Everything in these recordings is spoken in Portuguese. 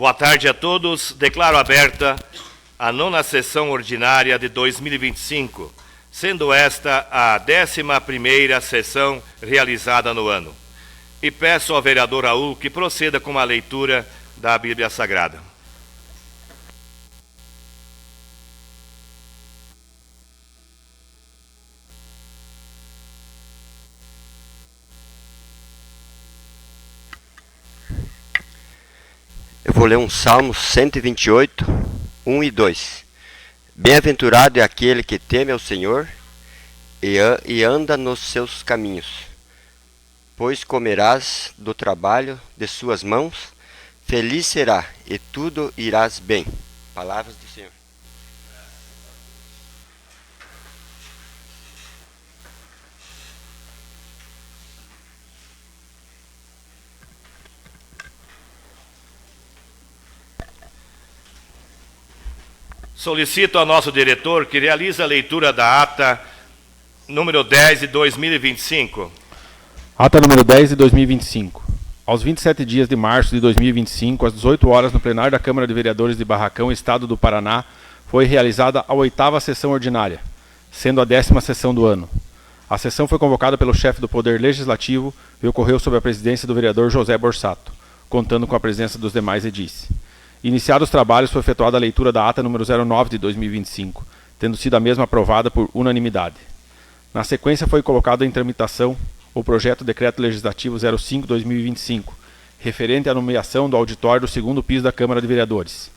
Boa tarde a todos. Declaro aberta a 9ª sessão ordinária de 2025, sendo esta a 11ª sessão realizada no ano. E peço ao vereador Raul que proceda com a leitura da Bíblia Sagrada. Eu vou ler um Salmo 128, 1 e 2. Bem-aventurado é aquele que teme ao Senhor e anda nos seus caminhos, pois comerás do trabalho de suas mãos, feliz será e tudo irás bem. Palavras do Senhor. Solicito ao nosso diretor que realize a leitura da ata número 10 de 2025. Ata número 10 de 2025. Aos 27 dias de março de 2025, às 18 horas, no plenário da Câmara de Vereadores de Barracão, Estado do Paraná, foi realizada a 8ª sessão ordinária, sendo a 10ª sessão do ano. A sessão foi convocada pelo chefe do Poder Legislativo e ocorreu sob a presidência do vereador José Borsato, contando com a presença dos demais edis. Iniciados os trabalhos, foi efetuada a leitura da ata número 09 de 2025, tendo sido a mesma aprovada por unanimidade. Na sequência, foi colocado em tramitação o projeto Decreto Legislativo 05/2025, referente à nomeação do auditório do 2º piso da Câmara de Vereadores.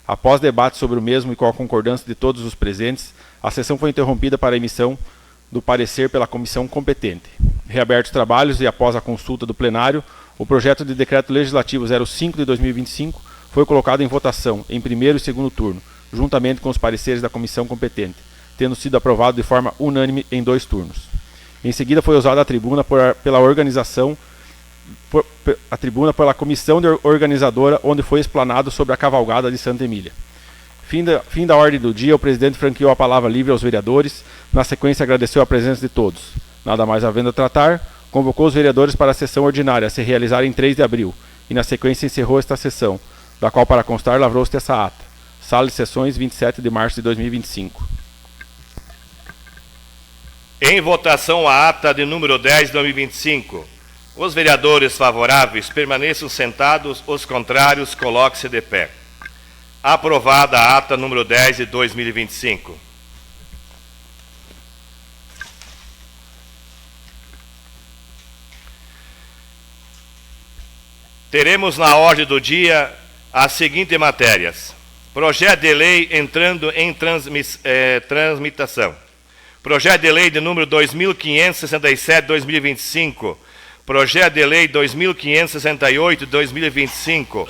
Após debate sobre o mesmo e com a concordância de todos os presentes, a sessão foi interrompida para a emissão do parecer pela comissão competente. Reabertos os trabalhos e após a consulta do plenário, o projeto de Decreto Legislativo 05 de 2025 foi colocado em votação em primeiro e segundo turno, juntamente com os pareceres da comissão competente, tendo sido aprovado de forma unânime em 2 turnos. Em seguida foi usada a tribuna pela comissão organizadora, onde foi explanado sobre a cavalgada de Santa Emília. Fim da ordem do dia, o presidente franqueou a palavra livre aos vereadores, na sequência agradeceu a presença de todos. Nada mais havendo a tratar, convocou os vereadores para a sessão ordinária a se realizar em 3 de abril, e na sequência encerrou esta sessão, da qual, para constar, lavrou-se essa ata. Sala de sessões, 27 de março de 2025. Em votação a ata de número 10 de 2025. Os vereadores favoráveis permaneçam sentados, os contrários coloquem-se de pé. Aprovada a ata número 10 de 2025. Teremos na ordem do dia as seguintes matérias. Projeto de lei entrando em transmitação. Projeto de lei de número 2567/2025. Projeto de lei 2568/2025.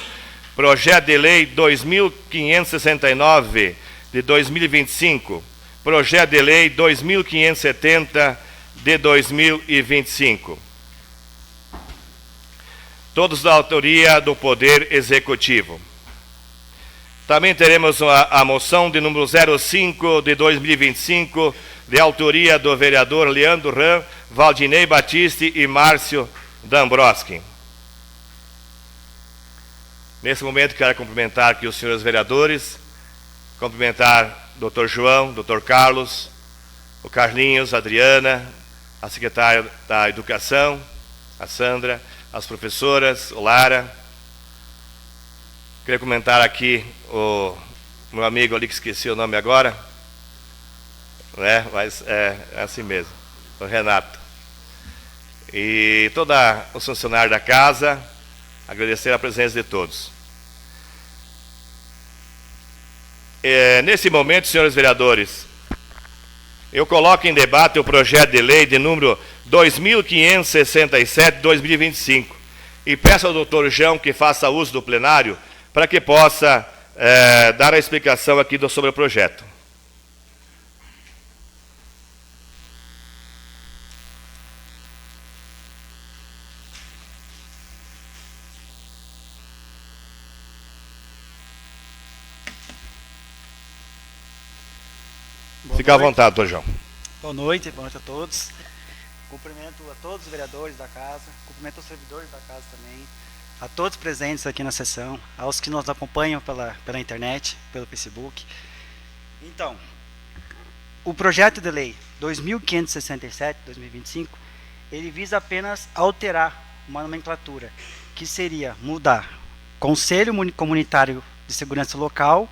Projeto de lei 2569 de 2025. Projeto de lei 2570 de 2025. Todos da autoria do Poder Executivo. Também teremos a moção de número 05 de 2025, de autoria do vereador Leandro Ram, Valdinei Batiste e Márcio Dambroski. Nesse momento, quero cumprimentar aqui os senhores vereadores, cumprimentar o Dr. João, Dr. Carlos, o Carlinhos, a Adriana, a secretária da Educação, a Sandra, as professoras, o Lara. Queria comentar aqui o meu amigo ali, que esqueci o nome agora, né? Mas é assim mesmo, o Renato. E todos os funcionários da casa, agradecer a presença de todos. Nesse momento, senhores vereadores, eu coloco em debate o projeto de lei de número 2567/2025 e peço ao doutor João que faça uso do plenário para que possa dar a explicação aqui sobre o projeto. Fica à vontade, doutor João. Boa noite a todos. Cumprimento a todos os vereadores da casa, cumprimento os servidores da casa também. a todos presentes aqui na sessão, aos que nos acompanham pela internet, pelo Facebook. Então, o projeto de lei 2567/2025, ele visa apenas alterar uma nomenclatura, que seria mudar Conselho Comunitário de Segurança Local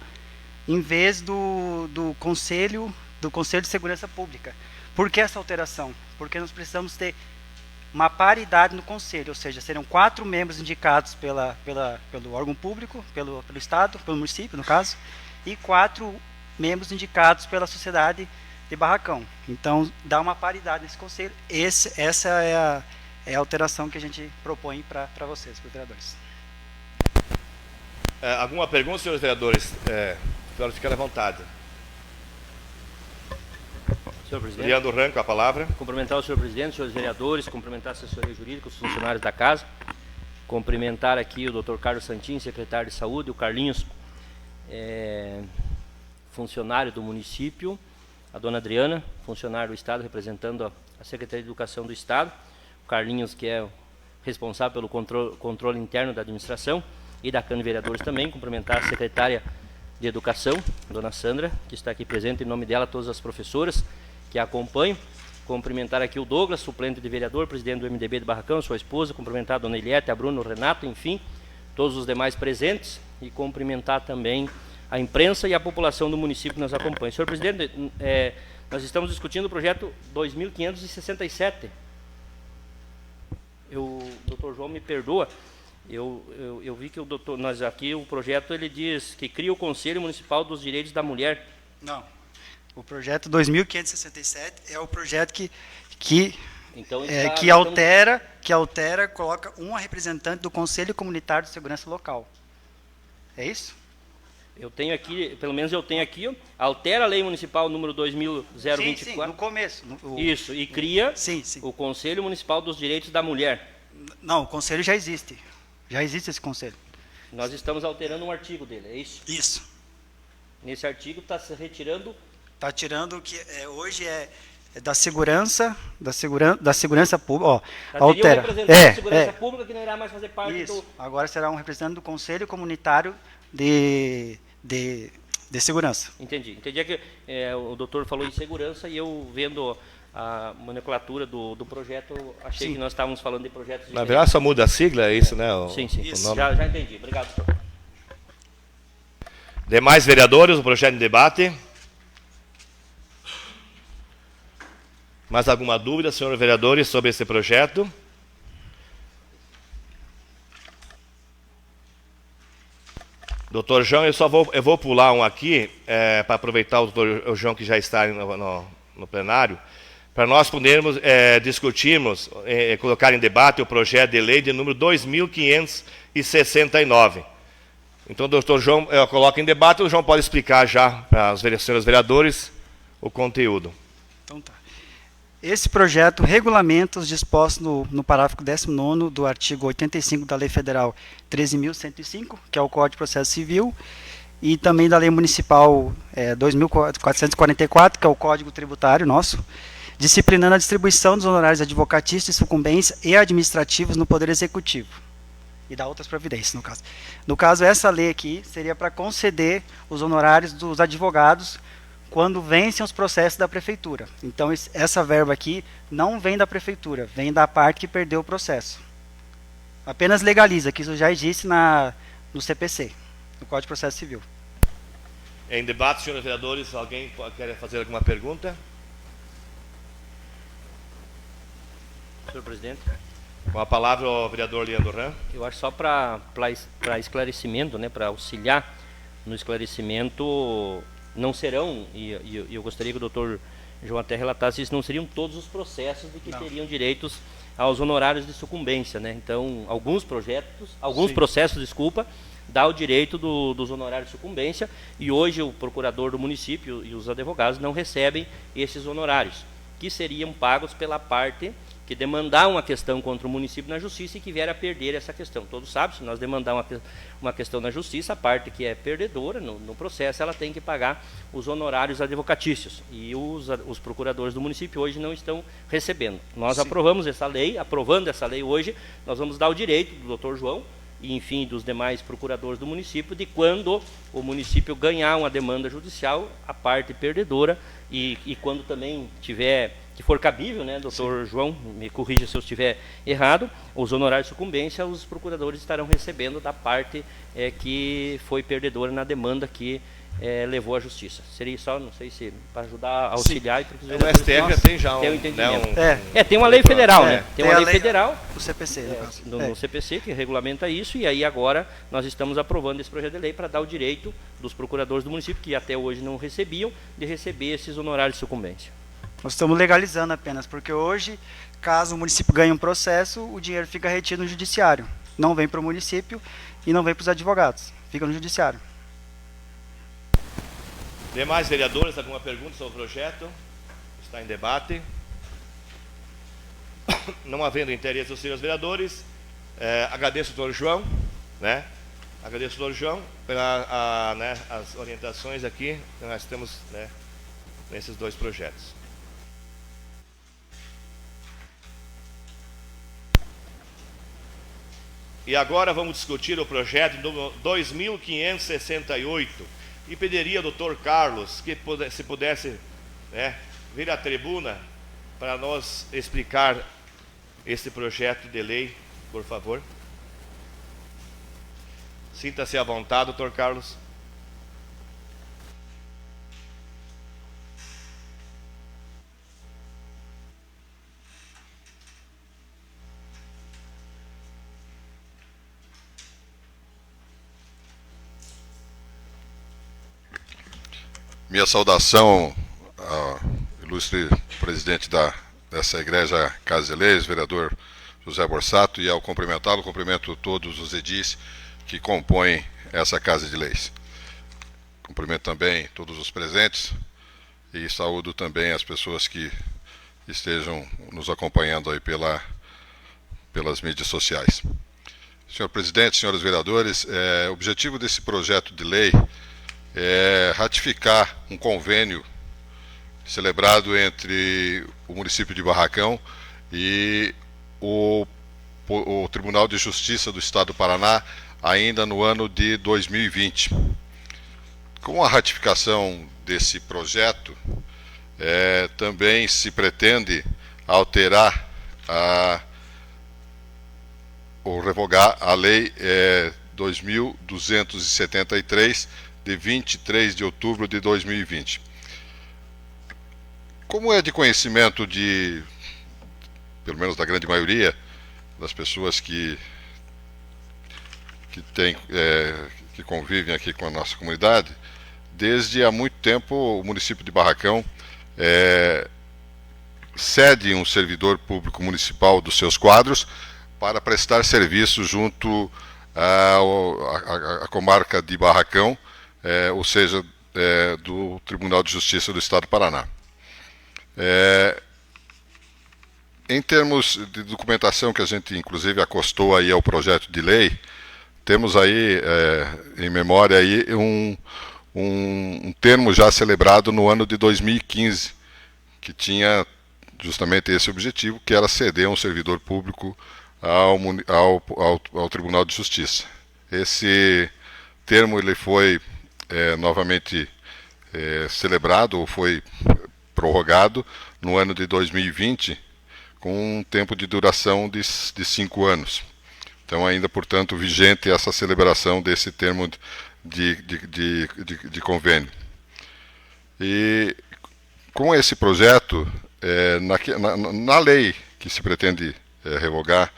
em vez do Conselho de Segurança Pública. Por que essa alteração? Porque nós precisamos ter uma paridade no conselho, ou seja, serão 4 membros indicados pelo órgão público, pelo Estado, pelo município, no caso, e 4 membros indicados pela sociedade de barracão. Então, dá uma paridade nesse conselho. Essa é a alteração que a gente propõe para vocês, para os vereadores. Alguma pergunta, senhores vereadores? Espero ficar à vontade. Senhor presidente. Leandro Ranco, a palavra. Cumprimentar o senhor presidente, os senhores vereadores, cumprimentar a assessoria jurídica, os funcionários da casa, cumprimentar aqui o Dr. Carlos Santin, secretário de Saúde, o Carlinhos, funcionário do município, a dona Adriana, funcionário do Estado, representando a Secretaria de Educação do Estado, o Carlinhos, que é o responsável pelo controle interno da administração, e da Câmara de Vereadores também, cumprimentar a secretária de Educação, dona Sandra, que está aqui presente, em nome dela, todas as professoras que a acompanham, cumprimentar aqui o Douglas, suplente de vereador, presidente do MDB de Barracão, sua esposa, cumprimentar a dona Eliette, a Bruno, o Renato, enfim, todos os demais presentes, e cumprimentar também a imprensa e a população do município que nos acompanha. Senhor presidente, nós estamos discutindo o projeto 2567. O doutor João me perdoa, eu vi que o projeto ele diz que cria o Conselho Municipal dos Direitos da Mulher. Não. O projeto 2567 é o projeto que altera, coloca uma representante do Conselho Comunitário de Segurança Local. É isso? Eu tenho aqui, pelo menos eu tenho aqui, altera a Lei Municipal número 2024. Sim, no começo. Isso, e cria sim. o Conselho Municipal dos Direitos da Mulher. Não, o Conselho já existe. Já existe esse Conselho. Nós estamos alterando um artigo dele, é isso? Isso. Nesse artigo está se retirando... Está tirando o que hoje é da segurança pública. Ó, altera. Um representante da segurança pública que não irá mais fazer parte isso. do... Agora será um representante do Conselho Comunitário de Segurança. Entendi que o doutor falou em segurança e eu vendo a nomenclatura do projeto, achei que nós estávamos falando de projetos diferentes. Na verdade, só muda a sigla, é isso, né? Sim. Isso. Já entendi. Obrigado, senhor. Demais vereadores, o projeto em debate. Mais alguma dúvida, senhores vereadores, sobre esse projeto? Doutor João, eu vou pular um aqui, para aproveitar o doutor João que já está no plenário, para nós podermos discutirmos, colocar em debate o projeto de lei de número 2569. Então, doutor João, eu coloco em debate, o João pode explicar já para os senhores vereadores o conteúdo. Então tá. Esse projeto regulamenta os dispostos no parágrafo 19º do artigo 85 da Lei Federal 13.105, que é o Código de Processo Civil, e também da Lei Municipal 2.444, que é o Código Tributário nosso, disciplinando a distribuição dos honorários advocatícios de sucumbência e administrativos no Poder Executivo. E dá outras providências, no caso. No caso, essa lei aqui seria para conceder os honorários dos advogados quando vencem os processos da prefeitura. Então, essa verba aqui não vem da prefeitura, vem da parte que perdeu o processo. Apenas legaliza, que isso já existe no CPC, no Código de Processo Civil. Em debate, senhores vereadores, alguém quer fazer alguma pergunta? Senhor presidente. Com a palavra o vereador Leandro Ram. Eu acho só para esclarecimento, né, para auxiliar no esclarecimento, não serão, e eu gostaria que o doutor João até relatasse isso, não seriam todos os processos de que teriam direitos aos honorários de sucumbência, né? Então, alguns processos, dá o direito dos honorários de sucumbência, e hoje o procurador do município e os advogados não recebem esses honorários, que seriam pagos pela parte que demandar uma questão contra o município na justiça e que vier a perder essa questão. Todos sabem, se nós demandar uma questão na justiça, a parte que é perdedora no processo, ela tem que pagar os honorários advocatícios. E os procuradores do município hoje não estão recebendo. Nós aprovando essa lei hoje, nós vamos dar o direito do doutor João e, enfim, dos demais procuradores do município, de quando o município ganhar uma demanda judicial, a parte perdedora, e quando também tiver, que for cabível, né, doutor João, me corrija se eu estiver errado, os honorários de sucumbência, os procuradores estarão recebendo da parte que foi perdedora na demanda que levou à justiça. Seria só, não sei se para ajudar a auxiliar e para os O STF já tem já tem um entendimento. tem uma lei federal, né? Tem uma a lei federal o CPC, no caso. no CPC que regulamenta isso, e aí agora nós estamos aprovando esse projeto de lei para dar o direito dos procuradores do município, que até hoje não recebiam, de receber esses honorários de sucumbência. Nós estamos legalizando apenas, porque hoje, caso o município ganhe um processo, o dinheiro fica retido no judiciário. Não vem para o município e não vem para os advogados. Fica no judiciário. Demais vereadores, alguma pergunta sobre o projeto? Está em debate. Não havendo interesse dos senhores vereadores, agradeço ao doutor João, né? Agradeço ao doutor João as orientações aqui que nós temos, né, nesses dois projetos. E agora vamos discutir o projeto número 2568. E pediria ao doutor Carlos que, se pudesse, né, vir à tribuna para nós explicar esse projeto de lei, por favor. Sinta-se à vontade, doutor Carlos. Minha saudação ao ilustre presidente dessa igreja Casa de Leis, vereador José Borsato, e ao cumprimentá-lo, cumprimento todos os edis que compõem essa Casa de Leis. Cumprimento também todos os presentes e saúdo também as pessoas que estejam nos acompanhando aí pelas mídias sociais. Senhor presidente, senhores vereadores, o objetivo desse projeto de lei é ratificar um convênio celebrado entre o município de Barracão e o Tribunal de Justiça do Estado do Paraná, ainda no ano de 2020. Com a ratificação desse projeto, também se pretende alterar ou revogar a Lei 2.273, de 23 de outubro de 2020. Como é de conhecimento pelo menos da grande maioria das pessoas que convivem aqui com a nossa comunidade, desde há muito tempo o município de Barracão cede um servidor público municipal dos seus quadros para prestar serviço junto à comarca de Barracão, ou seja, do Tribunal de Justiça do Estado do Paraná. Em termos de documentação que a gente inclusive acostou aí ao projeto de lei, temos aí em memória aí um termo já celebrado no ano de 2015, que tinha justamente esse objetivo, que era ceder um servidor público ao Tribunal de Justiça. Esse termo ele foi novamente celebrado, ou foi prorrogado no ano de 2020, com um tempo de duração de 5 anos. Então ainda, portanto, vigente essa celebração desse termo de convênio. E com esse projeto, na lei que se pretende revogar,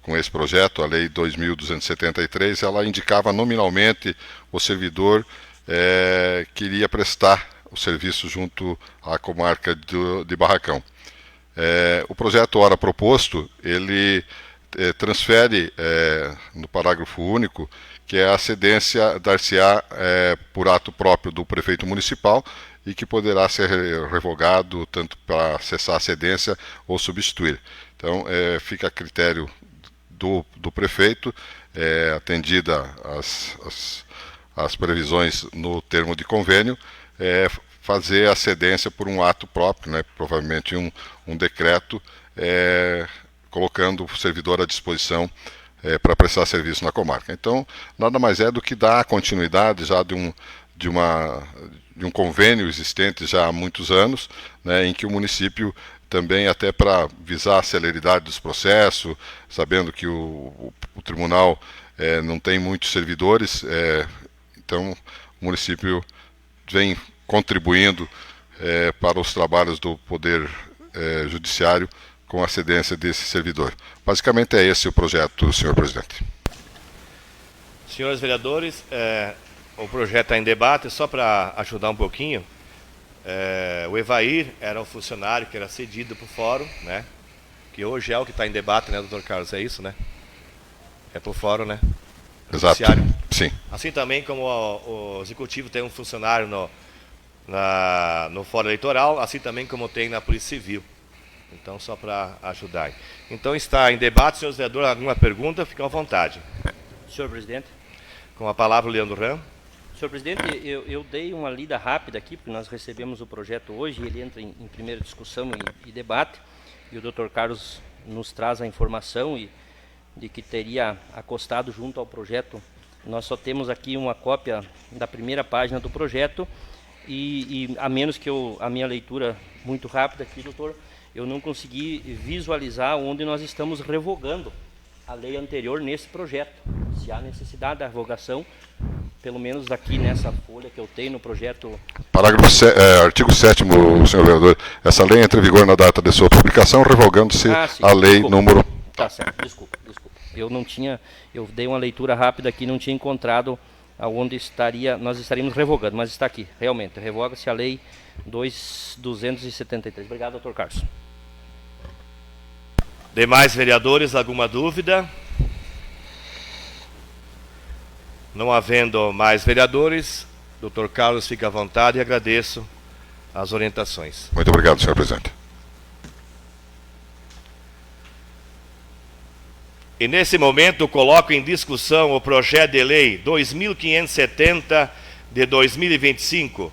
com esse projeto, a Lei 2.273, ela indicava nominalmente o servidor que iria prestar o serviço junto à comarca de Barracão. O projeto ora proposto, ele transfere no parágrafo único que a cedência dar-se-á por ato próprio do prefeito municipal e que poderá ser revogado tanto para cessar a cedência ou substituir. Então, fica a critério do prefeito, atendida as previsões no termo de convênio, fazer a cedência por um ato próprio, né, provavelmente um decreto, colocando o servidor à disposição para prestar serviço na comarca. Então, nada mais é do que dar continuidade já de um convênio existente já há muitos anos, né, em que o município também, até para visar a celeridade dos processos, sabendo que o tribunal não tem muitos servidores, então o município vem contribuindo para os trabalhos do Poder Judiciário com a cedência desse servidor. Basicamente é esse o projeto, senhor presidente. Senhores vereadores, o projeto está em debate, só para ajudar um pouquinho. O Evair era um funcionário que era cedido para o fórum, né? Que hoje é o que está em debate, né, doutor Carlos? É isso, né? É para o fórum, né? Exato. Judiciário. Sim. Assim também como o executivo tem um funcionário no fórum eleitoral, assim também como tem na Polícia Civil. Então, só para ajudar. Então, está em debate, senhores vereadores, alguma pergunta? Fiquem à vontade. Senhor presidente. Com a palavra, o Leandro Ram. Senhor presidente, eu dei uma lida rápida aqui, porque nós recebemos o projeto hoje, e ele entra em primeira discussão e debate, e o doutor Carlos nos traz a informação de que teria acostado junto ao projeto. Nós só temos aqui uma cópia da primeira página do projeto, e a menos que a minha leitura muito rápida aqui, doutor, eu não consegui visualizar onde nós estamos revogando a lei anterior nesse projeto. Se há necessidade da revogação, pelo menos aqui nessa folha que eu tenho no projeto. Parágrafo artigo 7º, senhor vereador. Essa lei entra em vigor na data de sua publicação, revogando-se a lei número... Tá certo, desculpa. Eu não tinha, eu dei uma leitura rápida aqui, não tinha encontrado aonde nós estaríamos revogando, mas está aqui, realmente, revoga-se a lei 273. Obrigado, doutor Carlos. Demais vereadores, alguma dúvida? Não havendo mais vereadores, doutor Carlos, fica à vontade e agradeço as orientações. Muito obrigado, senhor presidente. E nesse momento coloco em discussão o projeto de lei 2570 de 2025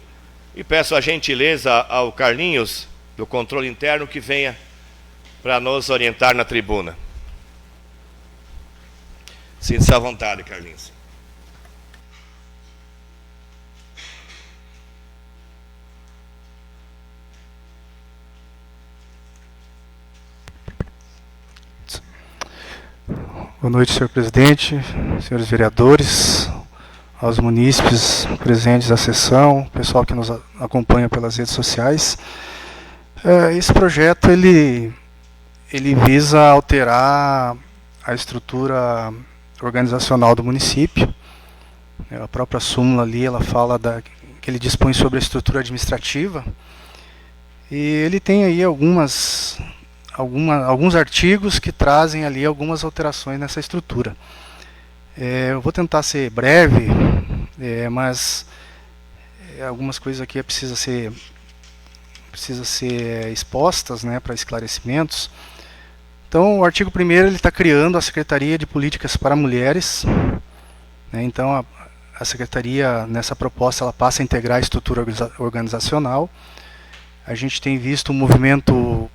e peço a gentileza ao Carlinhos, do controle interno, que venha para nos orientar na tribuna. Sinta-se à vontade, Carlinhos. Boa noite, senhor presidente, senhores vereadores, aos munícipes presentes à sessão, pessoal que nos acompanha pelas redes sociais. Esse projeto ele visa alterar a estrutura organizacional do município. A própria súmula ali, ela fala que ele dispõe sobre a estrutura administrativa, e ele tem aí alguns artigos que trazem ali algumas alterações nessa estrutura. Eu vou tentar ser breve, mas algumas coisas aqui precisa ser expostas, né, para esclarecimentos. Então, o artigo 1º ele está criando a Secretaria de Políticas para Mulheres, né, então a Secretaria, nessa proposta, ela passa a integrar a estrutura organizacional. A gente tem visto um movimento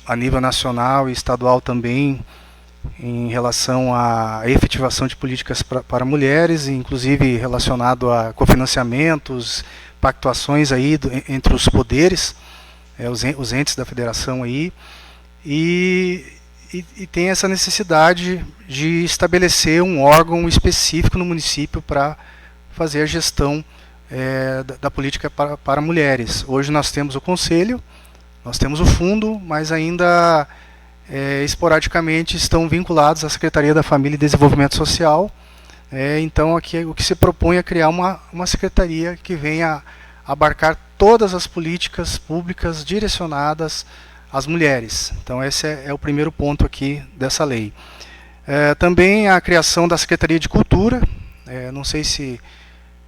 a nível nacional e estadual também em relação à efetivação de políticas para mulheres, inclusive relacionado a cofinanciamentos, pactuações aí entre os poderes, os entes da federação aí, e tem essa necessidade de estabelecer um órgão específico no município para fazer a gestão da política para mulheres. Hoje nós temos o conselho, nós temos o fundo, mas ainda esporadicamente estão vinculados à Secretaria da Família e Desenvolvimento Social. Então aqui o que se propõe é criar uma secretaria que venha abarcar todas as políticas públicas direcionadas às mulheres. Então esse é o primeiro ponto aqui dessa lei. Também a criação da Secretaria de Cultura. Não sei se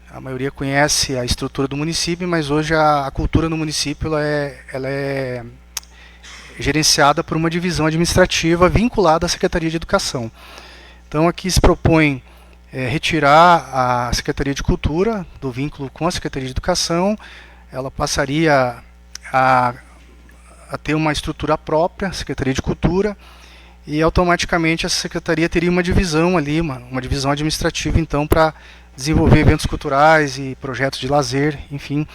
a maioria conhece a estrutura do município, mas hoje a cultura no município ela é gerenciada por uma divisão administrativa vinculada à Secretaria de Educação. Então aqui se propõe retirar a Secretaria de Cultura do vínculo com a Secretaria de Educação. Ela passaria a ter uma estrutura própria, Secretaria de Cultura, e automaticamente essa secretaria teria uma divisão ali, uma divisão administrativa, então, para desenvolver eventos culturais e projetos de lazer, enfim.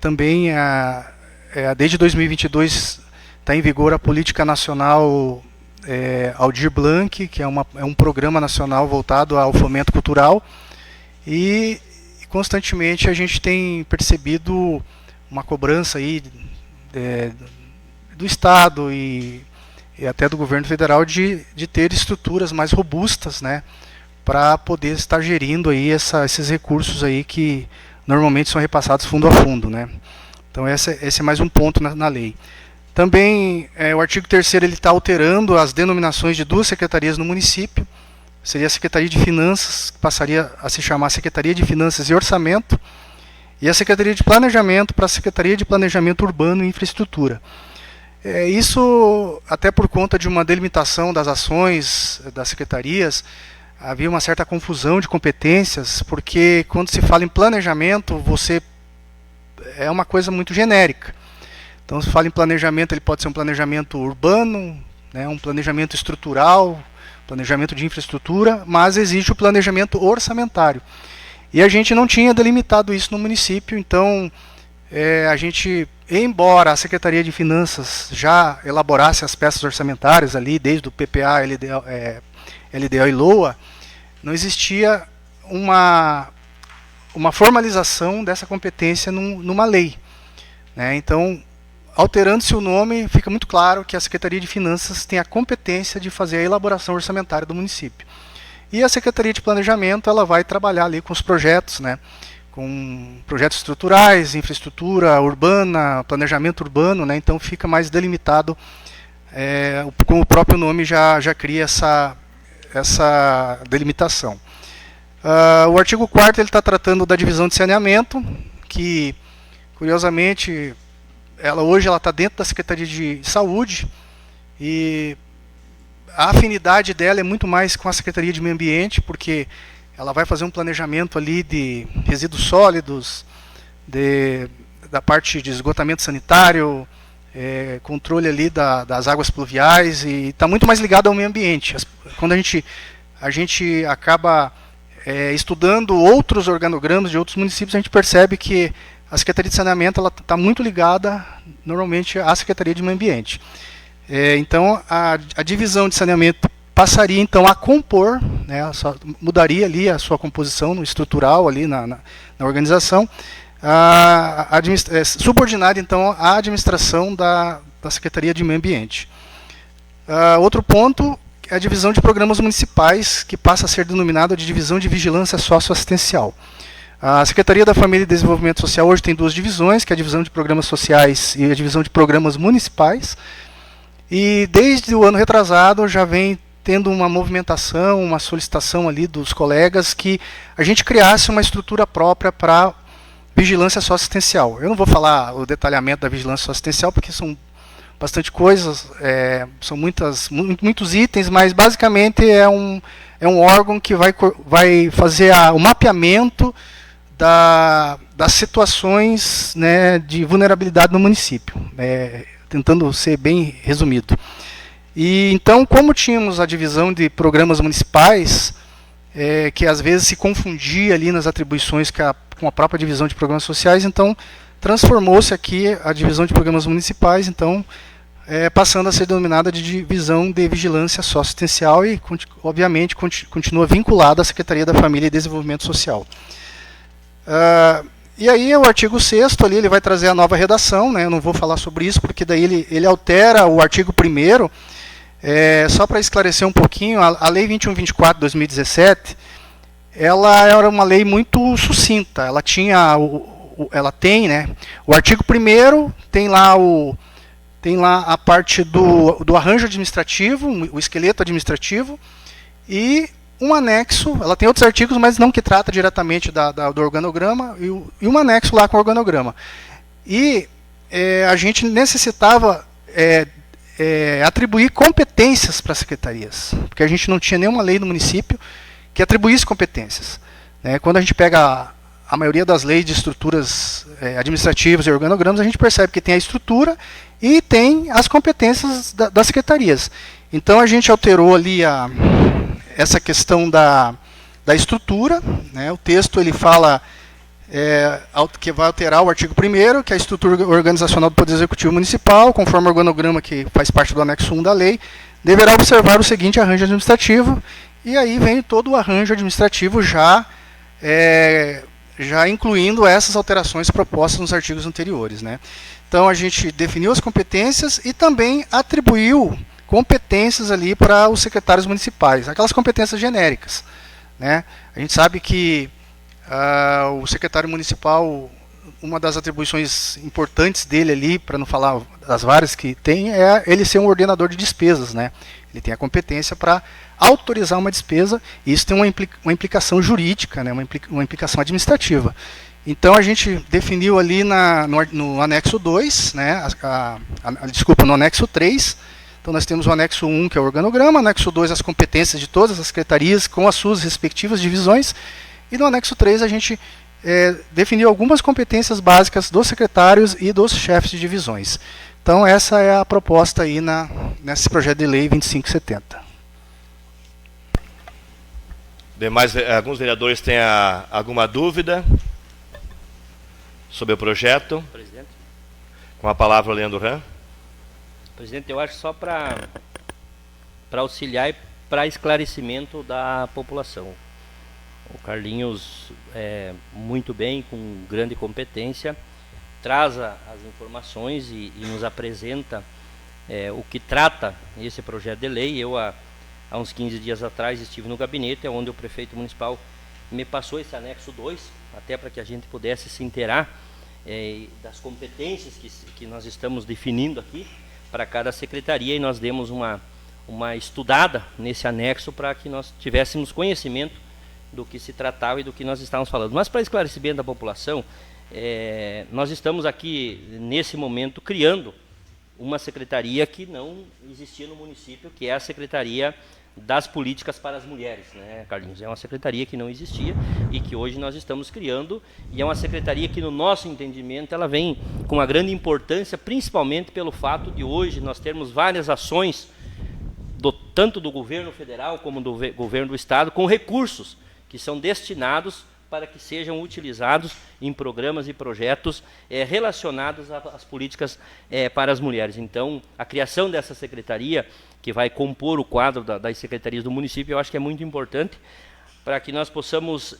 Também, desde 2022, está em vigor a Política Nacional Aldir Blanc, que é um programa nacional voltado ao fomento cultural, e constantemente a gente tem percebido uma cobrança aí do Estado e até do governo federal de ter estruturas mais robustas, né, para poder estar gerindo aí esses recursos aí que normalmente são repassados fundo a fundo, né. Então esse é mais um ponto na lei. Também o artigo 3º ele está alterando as denominações de 2 secretarias no município. Seria a Secretaria de Finanças, que passaria a se chamar Secretaria de Finanças e Orçamento, e a Secretaria de Planejamento para a Secretaria de Planejamento Urbano e Infraestrutura. Isso até por conta de uma delimitação das ações das secretarias, havia uma certa confusão de competências, porque quando se fala em planejamento, é uma coisa muito genérica. Então, se fala em planejamento, ele pode ser um planejamento urbano, né, um planejamento estrutural, planejamento de infraestrutura, mas existe o planejamento orçamentário. E a gente não tinha delimitado isso no município, então a gente, embora a Secretaria de Finanças já elaborasse as peças orçamentárias ali, desde o PPA, LDO e LOA, não existia uma formalização dessa competência numa lei, né? Então, alterando-se o nome, fica muito claro que a Secretaria de Finanças tem a competência de fazer a elaboração orçamentária do município. E a Secretaria de Planejamento, ela vai trabalhar ali com os projetos, né, com projetos estruturais, infraestrutura urbana, planejamento urbano, né, então fica mais delimitado, com o próprio nome já cria essa delimitação. O artigo 4º ele está tratando da divisão de saneamento, que, curiosamente, hoje ela está dentro da Secretaria de Saúde, e a afinidade dela é muito mais com a Secretaria de Meio Ambiente, porque ela vai fazer um planejamento ali de resíduos sólidos, da parte de esgotamento sanitário, controle ali das águas pluviais, e está muito mais ligado ao meio ambiente. Quando a gente acaba estudando outros organogramas de outros municípios, a gente percebe que a Secretaria de Saneamento está muito ligada, normalmente, à Secretaria de Meio Ambiente. Então, a divisão de saneamento passaria, então, a compor, né, mudaria ali a sua composição no estrutural, ali na organização, subordinada, então, à administração da Secretaria de Meio Ambiente. Outro ponto é a divisão de programas municipais, que passa a ser denominada de Divisão de Vigilância Socioassistencial. A Secretaria da Família e Desenvolvimento Social hoje tem 2 divisões, que é a Divisão de Programas Sociais e a Divisão de Programas Municipais. E desde o ano retrasado já vem tendo uma movimentação, uma solicitação ali dos colegas que a gente criasse uma estrutura própria para vigilância socioassistencial. Eu não vou falar o detalhamento da vigilância socioassistencial, porque são bastante coisas, são muitos itens, mas basicamente é um órgão que vai fazer o mapeamento das situações, né, de vulnerabilidade no município, tentando ser bem resumido. E então, como tínhamos a divisão de programas municipais, que às vezes se confundia ali nas atribuições com a própria divisão de programas sociais, então transformou-se aqui a divisão de programas municipais, então passando a ser denominada de divisão de vigilância socioassistencial e, obviamente, continua vinculada à Secretaria da Família e Desenvolvimento Social. E aí o artigo 6º ali, ele vai trazer a nova redação, né? Eu não vou falar sobre isso, porque daí ele altera o artigo 1º, só para esclarecer um pouquinho, a Lei 2124 de 2017, ela era uma lei muito sucinta, ela tem, né, o artigo 1º, tem lá a parte do arranjo administrativo, o esqueleto administrativo, e um anexo, ela tem outros artigos, mas não que trata diretamente do organograma, e um anexo lá com o organograma. E a gente necessitava atribuir competências para as secretarias, porque a gente não tinha nenhuma lei no município que atribuísse competências. Quando a gente pega a maioria das leis de estruturas administrativas e organogramas, a gente percebe que tem a estrutura e tem as competências das secretarias. Então a gente alterou ali essa questão da estrutura, né? O texto ele fala que vai alterar o artigo 1º, que é a estrutura organizacional do Poder Executivo Municipal, conforme o organograma que faz parte do anexo 1 da lei, deverá observar o seguinte arranjo administrativo, e aí vem todo o arranjo administrativo já incluindo essas alterações propostas nos artigos anteriores, né? Então a gente definiu as competências e também atribuiu competências ali para os secretários municipais, aquelas competências genéricas, né? A gente sabe que o secretário municipal, uma das atribuições importantes dele ali, para não falar das várias que tem, é ele ser um ordenador de despesas, né? Ele tem a competência para autorizar uma despesa, e isso tem uma implicação jurídica, né? Uma implicação administrativa. Então a gente definiu ali no anexo 2, né? Desculpa, no anexo 3. Então nós temos o anexo 1, que é o organograma, anexo 2, as competências de todas as secretarias com as suas respectivas divisões, e no anexo 3 a gente definiu algumas competências básicas dos secretários e dos chefes de divisões. Então essa é a proposta aí nesse projeto de lei 2570. Alguns vereadores têm alguma dúvida sobre o projeto? Presidente. Com a palavra, Leandro Ram. Presidente, eu acho só para auxiliar e para esclarecimento da população. O Carlinhos, muito bem, com grande competência, traz as informações e nos apresenta o que trata esse projeto de lei. Eu, há uns 15 dias atrás, estive no gabinete, onde o prefeito municipal me passou esse anexo 2, até para que a gente pudesse se inteirar das competências que nós estamos definindo aqui para cada secretaria, e nós demos uma estudada nesse anexo para que nós tivéssemos conhecimento do que se tratava e do que nós estávamos falando. Mas, para esclarecimento da população, nós estamos aqui, nesse momento, criando uma secretaria que não existia no município, que é a Secretaria das Políticas para as Mulheres, né, Carlinhos? É uma secretaria que não existia e que hoje nós estamos criando, e é uma secretaria que, no nosso entendimento, ela vem com uma grande importância, principalmente pelo fato de hoje nós termos várias ações, tanto do governo federal como do governo do estado, com recursos que são destinados para que sejam utilizados em programas e projetos relacionados às políticas para as mulheres. Então, a criação dessa secretaria, que vai compor o quadro das secretarias do município, eu acho que é muito importante para que nós possamos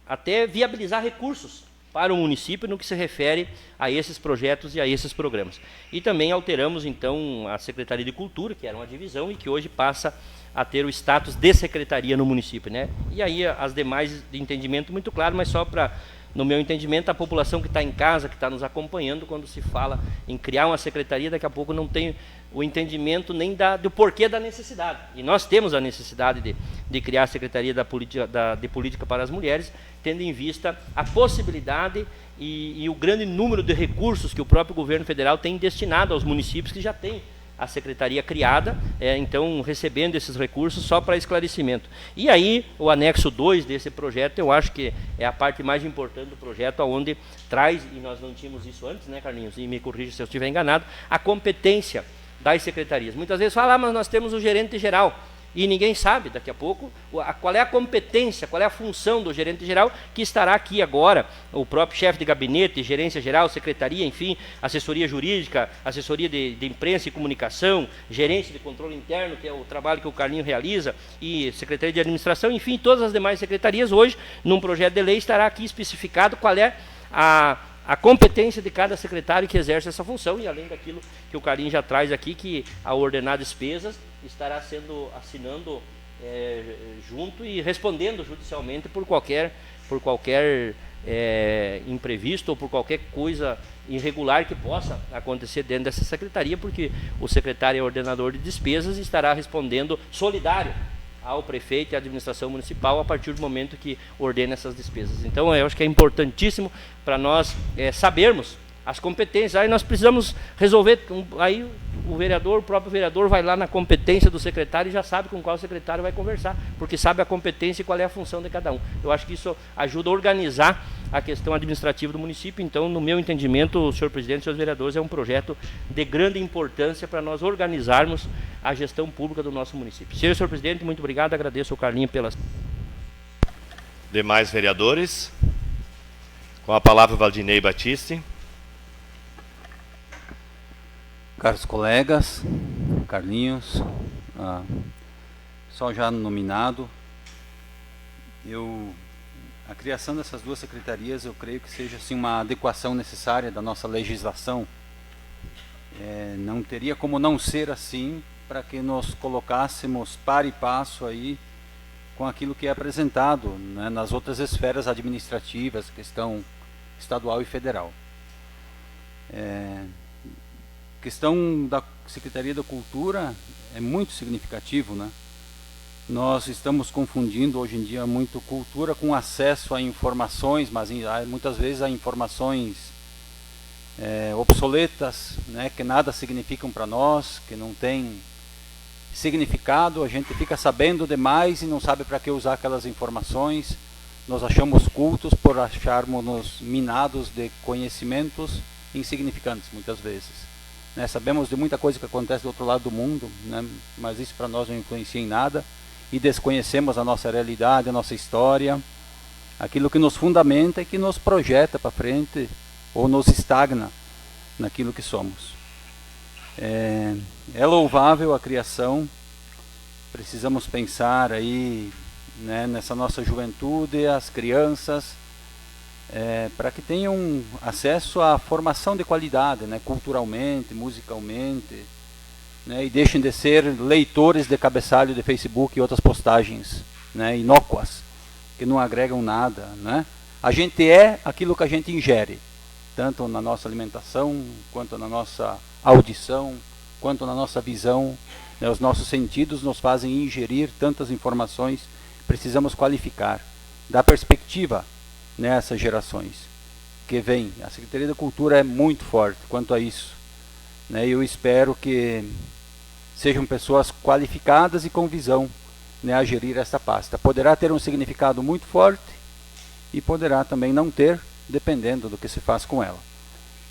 até viabilizar recursos para o município no que se refere a esses projetos e a esses programas. E também alteramos, então, a Secretaria de Cultura, que era uma divisão e que hoje passa a ter o status de secretaria no município, né? E aí as demais de entendimento muito claro, mas só para, no meu entendimento, a população que está em casa, que está nos acompanhando, quando se fala em criar uma secretaria, daqui a pouco não tem o entendimento nem do porquê da necessidade. E nós temos a necessidade de criar a Secretaria de Política para as Mulheres, tendo em vista a possibilidade e o grande número de recursos que o próprio governo federal tem destinado aos municípios que já têm a secretaria criada, então recebendo esses recursos, só para esclarecimento. E aí, o anexo 2 desse projeto, eu acho que é a parte mais importante do projeto, onde traz, e nós não tínhamos isso antes, né, Carlinhos, e me corrija se eu estiver enganado, a competência das secretarias. Muitas vezes fala, mas nós temos o gerente geral, e ninguém sabe, daqui a pouco, qual é a competência, qual é a função do gerente geral, que estará aqui agora, o próprio chefe de gabinete, gerência geral, secretaria, enfim, assessoria jurídica, assessoria de imprensa e comunicação, gerência de controle interno, que é o trabalho que o Carlinho realiza, e secretaria de administração, enfim, todas as demais secretarias hoje, num projeto de lei, estará aqui especificado qual é a competência de cada secretário que exerce essa função, e além daquilo que o Carlinho já traz aqui, que a ordenar despesas estará assinando junto e respondendo judicialmente por qualquer imprevisto ou por qualquer coisa irregular que possa acontecer dentro dessa secretaria, porque o secretário é ordenador de despesas e estará respondendo solidário ao prefeito e à administração municipal a partir do momento que ordena essas despesas. Então, eu acho que é importantíssimo para nós sabermos as competências. Aí nós precisamos resolver, aí o próprio vereador vai lá na competência do secretário e já sabe com qual secretário vai conversar, porque sabe a competência e qual é a função de cada um. Eu acho que isso ajuda a organizar a questão administrativa do município. Então, no meu entendimento, senhor presidente e senhores vereadores, é um projeto de grande importância para nós organizarmos a gestão pública do nosso município. Senhor presidente, muito obrigado, agradeço ao Carlinho pelas... Demais vereadores? Com a palavra, Valdinei Batiste. Caros colegas, Carlinhos, só já nominado, a criação dessas duas secretarias eu creio que seja assim, uma adequação necessária da nossa legislação. Não teria como não ser assim para que nos colocássemos par e passo aí com aquilo que é apresentado, né, nas outras esferas administrativas, questão estadual e federal. Questão da Secretaria da Cultura é muito significativo, né? Nós estamos confundindo hoje em dia muito cultura com acesso a informações, mas muitas vezes a informações obsoletas, né, que nada significam para nós, que não tem significado. A gente fica sabendo demais e não sabe para que usar aquelas informações. Nós achamos cultos por acharmos-nos minados de conhecimentos insignificantes muitas vezes. Sabemos de muita coisa que acontece do outro lado do mundo, né? Mas isso para nós não influencia em nada, e desconhecemos a nossa realidade, a nossa história, aquilo que nos fundamenta e que nos projeta para frente ou nos estagna naquilo que somos. É louvável a criação, precisamos pensar aí, né, nessa nossa juventude, as crianças, para que tenham acesso à formação de qualidade, né, culturalmente, musicalmente, né, e deixem de ser leitores de cabeçalho de Facebook e outras postagens, né, inócuas, que não agregam nada, né? A gente é aquilo que a gente ingere, tanto na nossa alimentação, quanto na nossa audição, quanto na nossa visão, né? Os nossos sentidos nos fazem ingerir tantas informações. Precisamos qualificar, dar perspectiva nessas gerações que vêm. A Secretaria da Cultura é muito forte quanto a isso, né? Eu espero que sejam pessoas qualificadas e com visão, né, a gerir esta pasta. Poderá ter um significado muito forte e poderá também não ter, dependendo do que se faz com ela.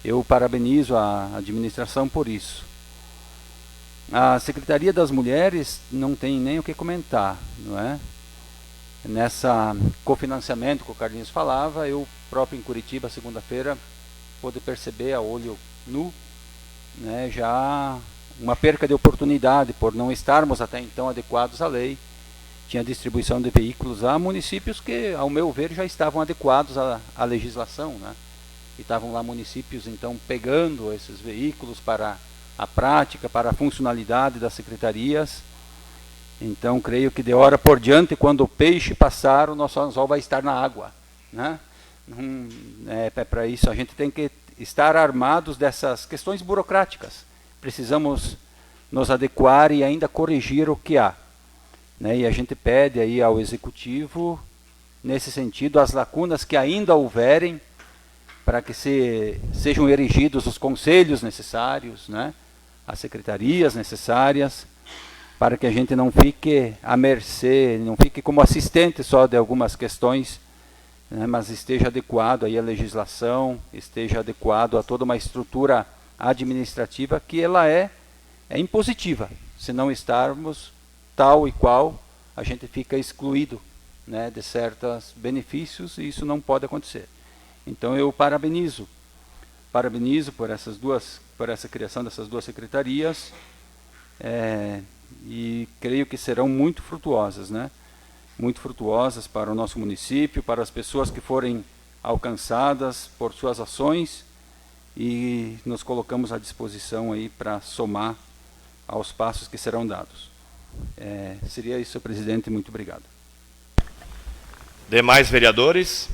Eu parabenizo a administração por isso. A Secretaria das Mulheres não tem nem o que comentar, não é? Nessa cofinanciamento que o Carlinhos falava, eu próprio em Curitiba, segunda-feira, pude perceber a olho nu, né, já uma perca de oportunidade por não estarmos até então adequados à lei. Tinha distribuição de veículos a municípios que, ao meu ver, já estavam adequados à legislação, né? E estavam lá municípios, então, pegando esses veículos para a prática, para a funcionalidade das secretarias. Então, creio que de hora por diante, quando o peixe passar, o nosso anzol vai estar na água, né? Para isso, a gente tem que estar armados dessas questões burocráticas. Precisamos nos adequar e ainda corrigir o que há, né? E a gente pede aí ao Executivo, nesse sentido, as lacunas que ainda houverem, para que sejam erigidos os conselhos necessários, né? As secretarias necessárias, para que a gente não fique à mercê, não fique como assistente só de algumas questões, né? Mas esteja adequado aí à legislação, esteja adequado a toda uma estrutura administrativa que ela é impositiva. Se não estarmos tal e qual, a gente fica excluído, né, de certos benefícios, e isso não pode acontecer. Então eu parabenizo por essa criação dessas duas secretarias, e creio que serão muito frutuosas, né? Muito frutuosas para o nosso município, para as pessoas que forem alcançadas por suas ações, e nos colocamos à disposição aí para somar aos passos que serão dados. Seria isso, presidente, muito obrigado. Demais vereadores?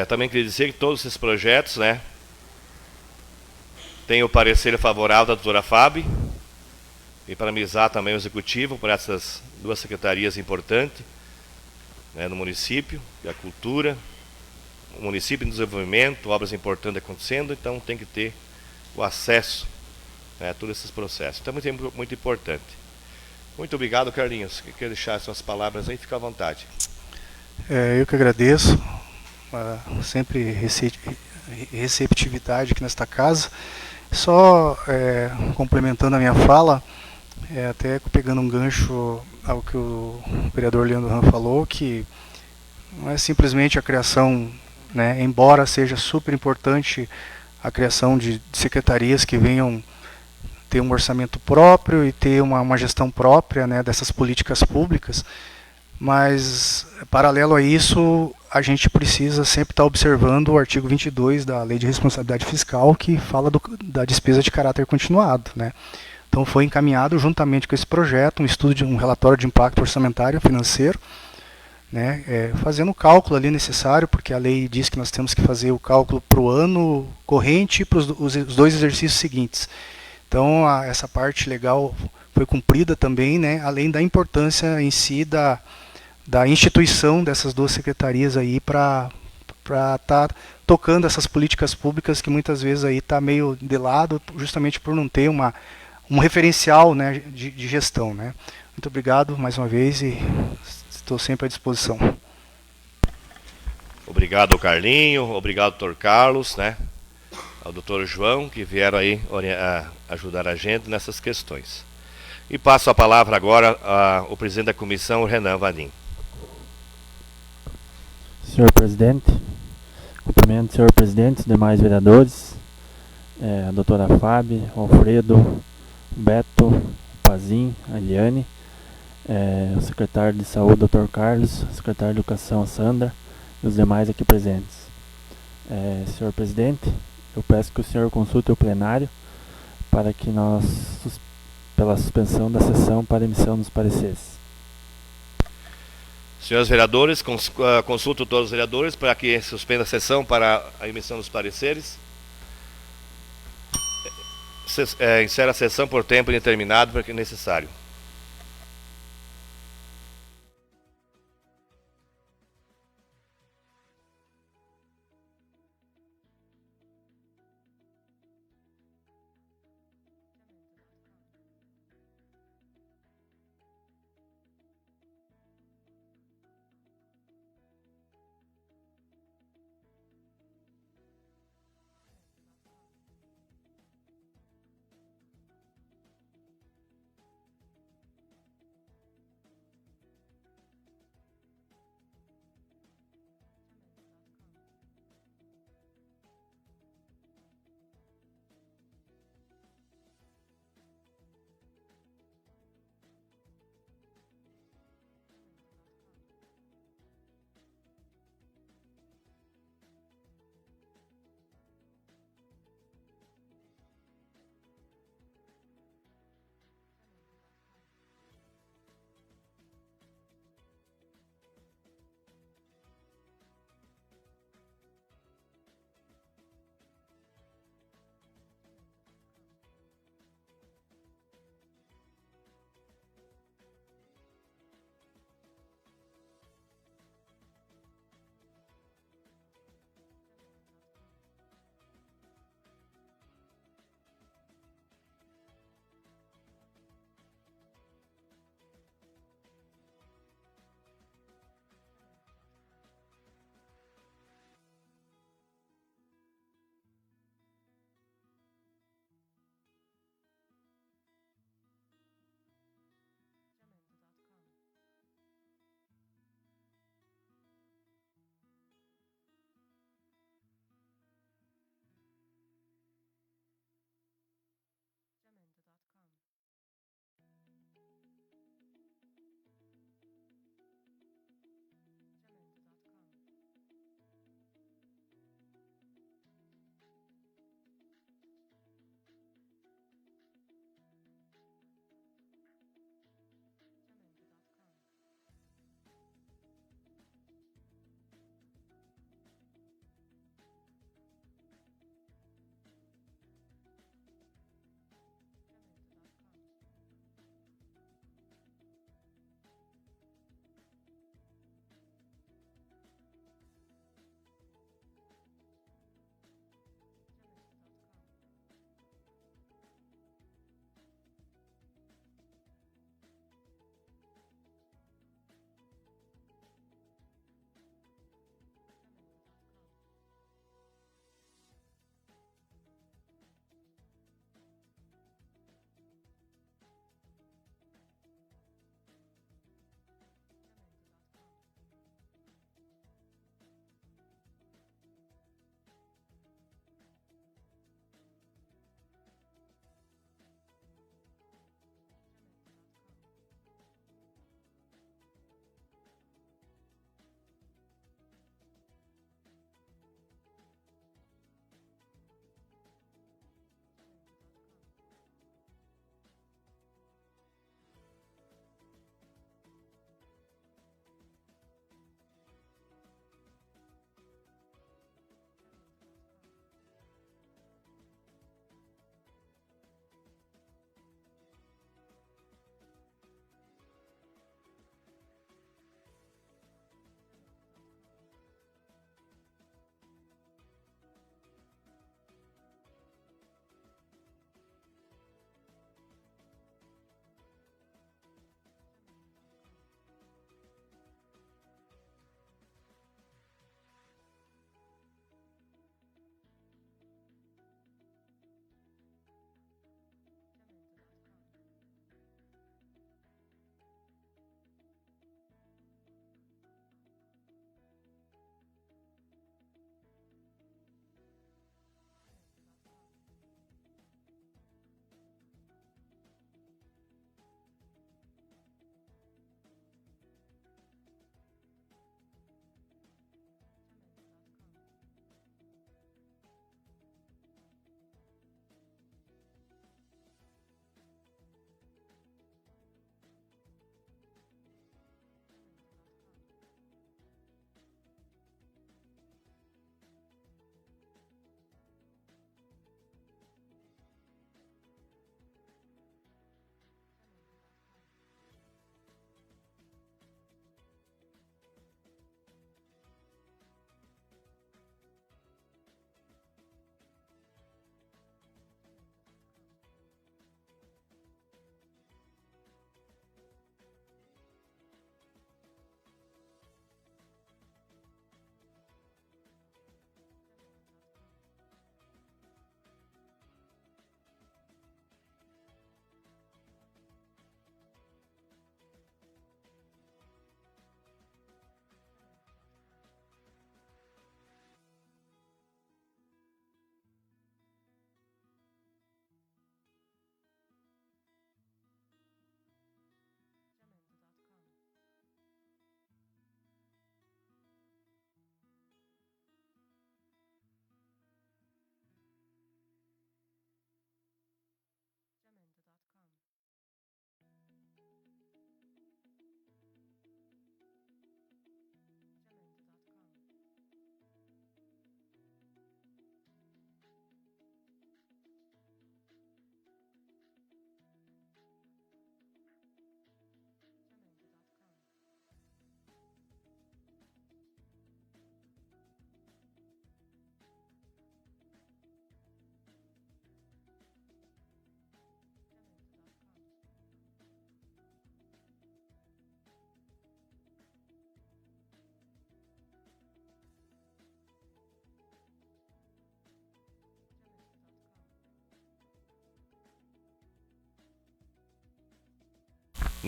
Também queria dizer que todos esses projetos, né, têm o parecer favorável da doutora Fábio, e parabenizar também o Executivo por essas duas secretarias importantes, né, no município, a cultura, um município em desenvolvimento, obras importantes acontecendo, então tem que ter o acesso, né, a todos esses processos. Então, muito, muito importante. Muito obrigado, Carlinhos. Quer deixar suas palavras aí? Fica à vontade. Eu que agradeço. Sempre receptividade aqui nesta casa. Só complementando a minha fala, até pegando um gancho ao que o vereador Leandro Ram falou, que não é simplesmente a criação, né, embora seja super importante a criação de secretarias que venham ter um orçamento próprio e ter uma gestão própria, né, dessas políticas públicas, mas paralelo a isso a gente precisa sempre estar observando o artigo 22 da Lei de Responsabilidade Fiscal, que fala da despesa de caráter continuado, né? Então foi encaminhado juntamente com esse projeto um relatório de impacto orçamentário financeiro, né, fazendo o cálculo ali necessário, porque a lei diz que nós temos que fazer o cálculo para o ano corrente e para os 2 exercícios seguintes. Então essa parte legal foi cumprida também, né, além da importância em si da instituição dessas 2 secretarias aí para estar tocando essas políticas públicas que muitas vezes aí está meio de lado, justamente por não ter um referencial, né, de gestão, né. Muito obrigado mais uma vez e estou sempre à disposição. Obrigado, Carlinho. Obrigado, doutor Carlos, né? Ao doutor João, que vieram aí ajudar a gente nessas questões. E passo a palavra agora ao presidente da comissão, Renan Valim. Senhor presidente, cumprimento o senhor presidente, os demais vereadores, a doutora Fábio, o Alfredo, o Beto, o Pazim, a Eliane, o secretário de saúde, doutor Carlos, o secretário de educação, a Sandra, e os demais aqui presentes. Senhor presidente, eu peço que o senhor consulte o plenário para que nós, pela suspensão da sessão para emissão dos pareceres. Senhores vereadores, consulto todos os vereadores para que suspenda a sessão para a emissão dos pareceres. Encerra a sessão por tempo indeterminado, para que necessário.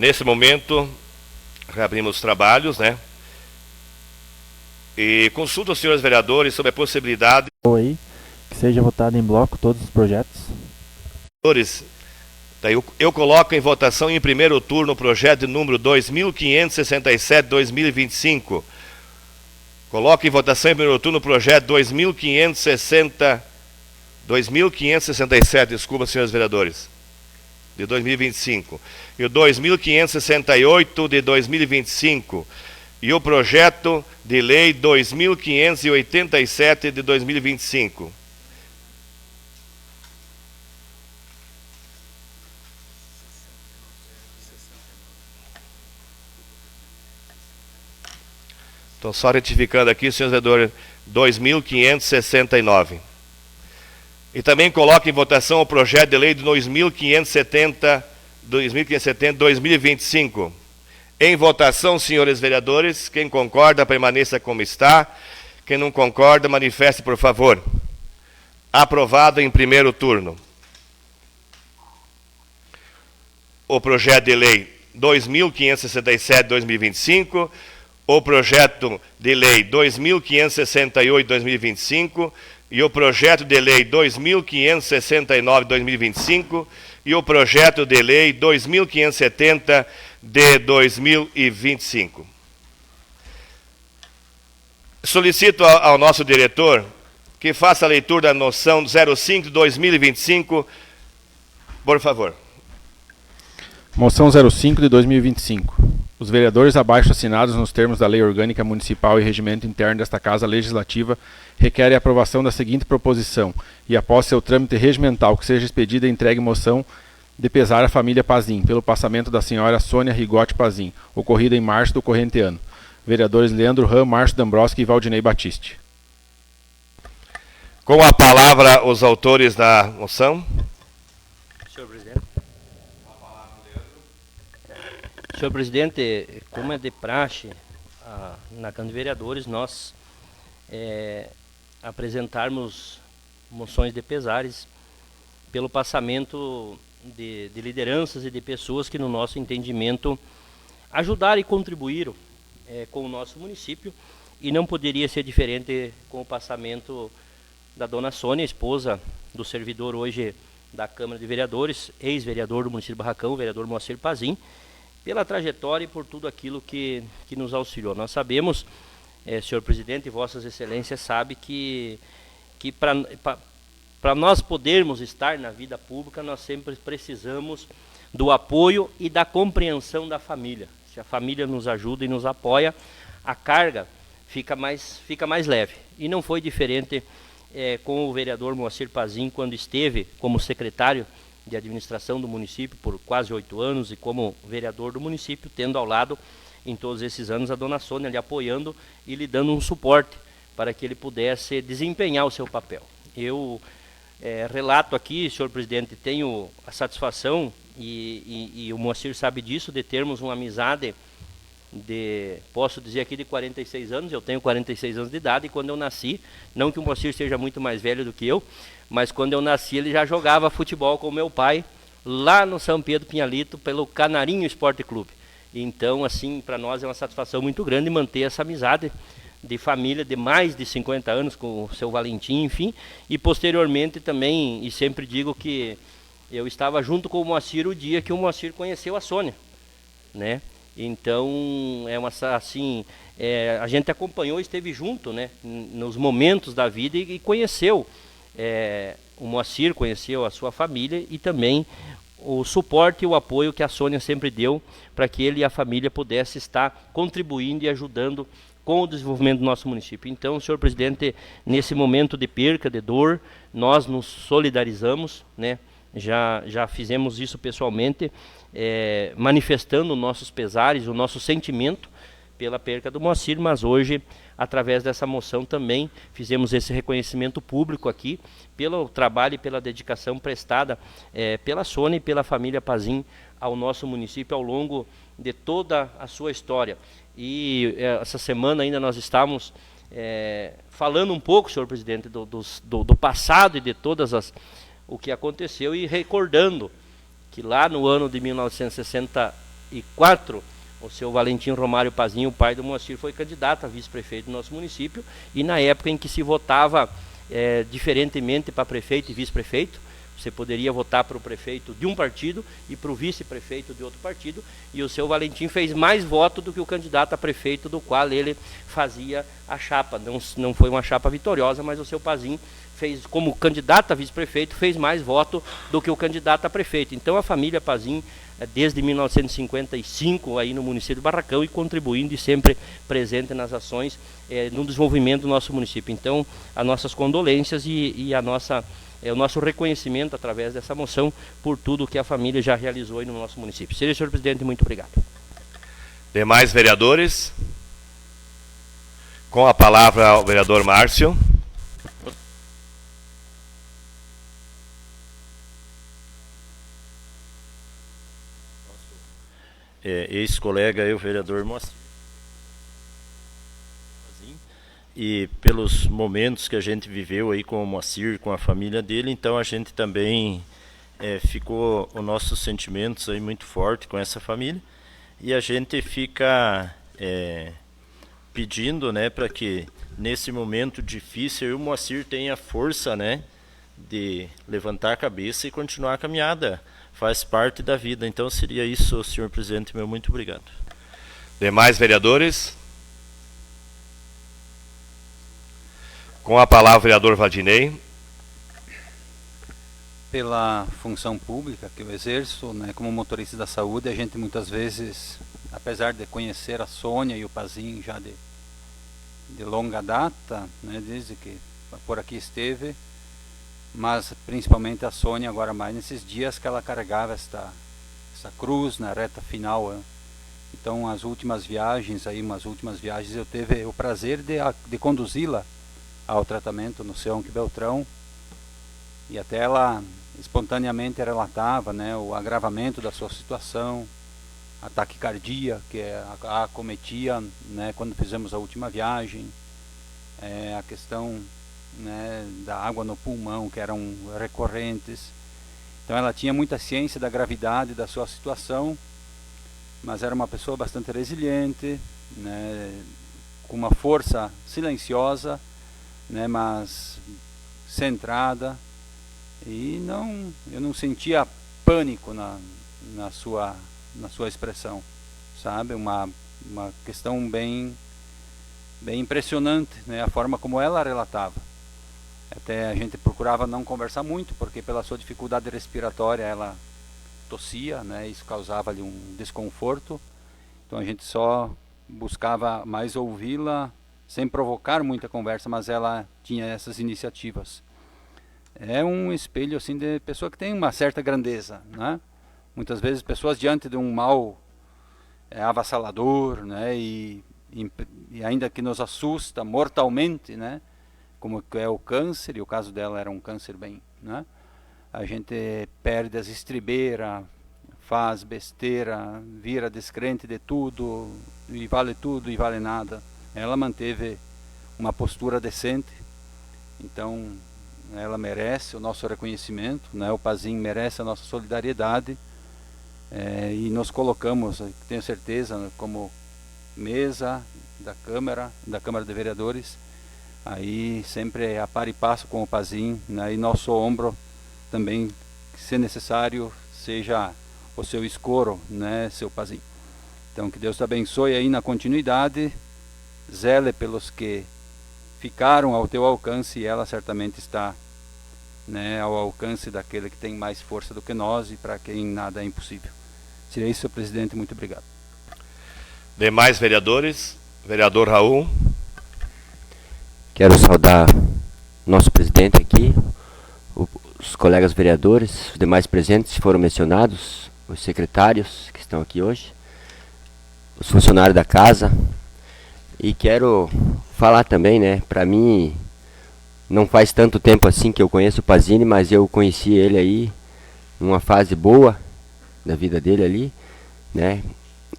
Nesse momento, reabrimos os trabalhos, né? E consulto os senhores vereadores sobre a possibilidade... Aí, que seja votado em bloco todos os projetos. Daí eu coloco em votação em primeiro turno o projeto de número 2567-2025. Coloco em votação em primeiro turno o projeto 2567, desculpa, senhores vereadores, de 2025. E o 2568 de 2025. E o projeto de lei 2587 de 2025. Então, só retificando aqui, senhor vereador, 2569. E também coloco em votação o projeto de lei de 2025. Em votação, senhores vereadores, quem concorda, permaneça como está. Quem não concorda, manifeste, por favor. Aprovado em primeiro turno. O projeto de lei 2567-2025, o projeto de lei 2568-2025 e o projeto de lei 2569-2025 e o projeto de lei 2570 de 2025. Solicito ao nosso diretor que faça a leitura da noção 05 de 2025, por favor. Moção 05 de 2025. Os vereadores abaixo assinados nos termos da Lei Orgânica Municipal e Regimento Interno desta Casa Legislativa requerem a aprovação da seguinte proposição e, após seu trâmite regimental, que seja expedida e entregue moção de pesar à família Pazin, pelo passamento da senhora Sônia Rigotti Pazin, ocorrida em março do corrente ano. Vereadores Leandro Ram, Márcio Dambrowski e Valdinei Batiste. Com a palavra, os autores da moção. Senhor presidente. Senhor presidente, como é de praxe na Câmara de Vereadores, nós apresentarmos moções de pesares pelo passamento de lideranças e de pessoas que, no nosso entendimento, ajudaram e contribuíram com o nosso município, e não poderia ser diferente com o passamento da dona Sônia, esposa do servidor hoje da Câmara de Vereadores, ex-vereador do município de Barracão, o vereador Moacir Pazin, pela trajetória e por tudo aquilo que nos auxiliou. Nós sabemos, senhor presidente, e vossas excelências sabem que para nós podermos estar na vida pública, nós sempre precisamos do apoio e da compreensão da família. Se a família nos ajuda e nos apoia, a carga fica mais leve. E não foi diferente com o vereador Moacir Pazin, quando esteve como secretário de administração do município por quase 8 anos e como vereador do município, tendo ao lado, em todos esses anos, a dona Sônia lhe apoiando e lhe dando um suporte para que ele pudesse desempenhar o seu papel. Eu relato aqui, senhor presidente, tenho a satisfação, e o Moacir sabe disso, de termos uma amizade posso dizer aqui, de 46 anos. Eu tenho 46 anos de idade, e quando eu nasci, não que o Moacir seja muito mais velho do que eu, mas quando eu nasci ele já jogava futebol com o meu pai, lá no São Pedro Pinhalito, pelo Canarinho Esporte Clube. Então, assim, para nós é uma satisfação muito grande manter essa amizade de família de mais de 50 anos com o seu Valentim, enfim, e posteriormente também, e sempre digo que eu estava junto com o Moacir o dia que o Moacir conheceu a Sônia, né? Então, a gente acompanhou, esteve junto, né, nos momentos da vida e conheceu o Moacir, conheceu a sua família e também o suporte e o apoio que a Sônia sempre deu para que ele e a família pudessem estar contribuindo e ajudando com o desenvolvimento do nosso município. Então, senhor presidente, nesse momento de perca, de dor, nós nos solidarizamos, né? Já fizemos isso pessoalmente, manifestando nossos pesares, o nosso sentimento pela perca do Moacir, mas hoje, através dessa moção também, fizemos esse reconhecimento público aqui, pelo trabalho e pela dedicação prestada pela Sônia e pela família Pazin ao nosso município ao longo de toda a sua história. E essa semana ainda nós estávamos falando um pouco, senhor presidente, do passado e de o que aconteceu, e recordando que lá no ano de 1969, 2004, o seu Valentim Romário Pazinho, o pai do Moacir, foi candidato a vice-prefeito do nosso município, e na época em que se votava diferentemente para prefeito e vice-prefeito, você poderia votar para o prefeito de um partido e para o vice-prefeito de outro partido, e o seu Valentim fez mais voto do que o candidato a prefeito do qual ele fazia a chapa. Não foi uma chapa vitoriosa, mas o seu Pazinho fez, como candidato a vice-prefeito, fez mais voto do que o candidato a prefeito. Então a família Pazinho, desde 1955 aí no município de Barracão, e contribuindo e sempre presente nas ações no desenvolvimento do nosso município. Então, as nossas condolências e o nosso reconhecimento através dessa moção por tudo que a família já realizou aí no nosso município. Senhor presidente, muito obrigado. Demais vereadores? Com a palavra o vereador Márcio. Ex-colega, o vereador Moacir. E pelos momentos que a gente viveu aí com o Moacir, com a família dele, então a gente também ficou os nossos sentimentos aí muito forte com essa família, e a gente fica pedindo, né, para que nesse momento difícil o Moacir tenha força, né, de levantar a cabeça e continuar a caminhada. Faz parte da vida. Então seria isso, senhor presidente, meu muito obrigado. Demais vereadores? Com a palavra o vereador Valdinei. Pela função pública que eu exerço, né, como motorista da saúde, a gente muitas vezes, apesar de conhecer a Sônia e o Pazinho já de longa data, né, desde que por aqui esteve, mas principalmente a Sônia agora mais nesses dias que ela carregava essa cruz na reta final. Então umas últimas viagens eu tive o prazer de conduzi-la ao tratamento no Seonque Beltrão, e até ela espontaneamente relatava, né, o agravamento da sua situação, a taquicardia que a acometia, né, quando fizemos a última viagem, a questão, né, da água no pulmão, que eram recorrentes. Então ela tinha muita ciência da gravidade da sua situação, mas era uma pessoa bastante resiliente, né, com uma força silenciosa, né, mas centrada, e eu não sentia pânico na sua expressão, sabe? Uma questão bem impressionante, né, a forma como ela relatava. Até a gente procurava não conversar muito, porque pela sua dificuldade respiratória ela tossia, né, isso causava ali um desconforto. Então a gente só buscava mais ouvi-la, sem provocar muita conversa, mas ela tinha essas iniciativas. É um espelho assim de pessoa que tem uma certa grandeza, né? Muitas vezes pessoas diante de um mal avassalador, né, e ainda que nos assusta mortalmente, né, como é o câncer, e o caso dela era um câncer bem, né, a gente perde as estribeiras, faz besteira, vira descrente de tudo e vale nada. Ela manteve uma postura decente, então ela merece o nosso reconhecimento, né, o Pazinho merece a nossa solidariedade, e nos colocamos, tenho certeza, como mesa da Câmara de Vereadores, aí sempre a par e passo com o Pazinho, né, e nosso ombro também, se necessário, seja o seu escoro, né, seu Pazinho. Então que Deus te abençoe aí na continuidade, zele pelos que ficaram ao teu alcance, e ela certamente está, né, ao alcance daquele que tem mais força do que nós, e para quem nada é impossível. Seria isso, senhor presidente, muito obrigado. Demais vereadores, vereador Raul. Quero saudar nosso presidente aqui, os colegas vereadores, os demais presentes que foram mencionados, os secretários que estão aqui hoje, os funcionários da casa, e quero falar também, né, para mim, não faz tanto tempo assim que eu conheço o Pazini, mas eu conheci ele aí numa fase boa da vida dele ali, né,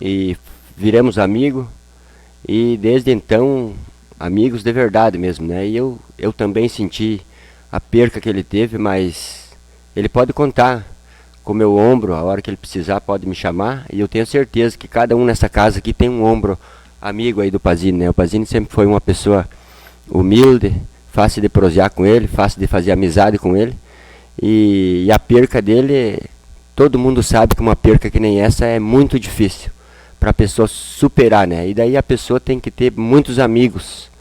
e viramos amigos, e desde então amigos de verdade mesmo, né, e eu também senti a perca que ele teve, mas ele pode contar com meu ombro, a hora que ele precisar pode me chamar, e eu tenho certeza que cada um nessa casa aqui tem um ombro amigo aí do Pazini, né? O Pazini sempre foi uma pessoa humilde, fácil de prosear com ele, fácil de fazer amizade com ele, e a perca dele, todo mundo sabe que uma perca que nem essa é muito difícil para a pessoa superar, né? E daí a pessoa tem que ter muitos amigos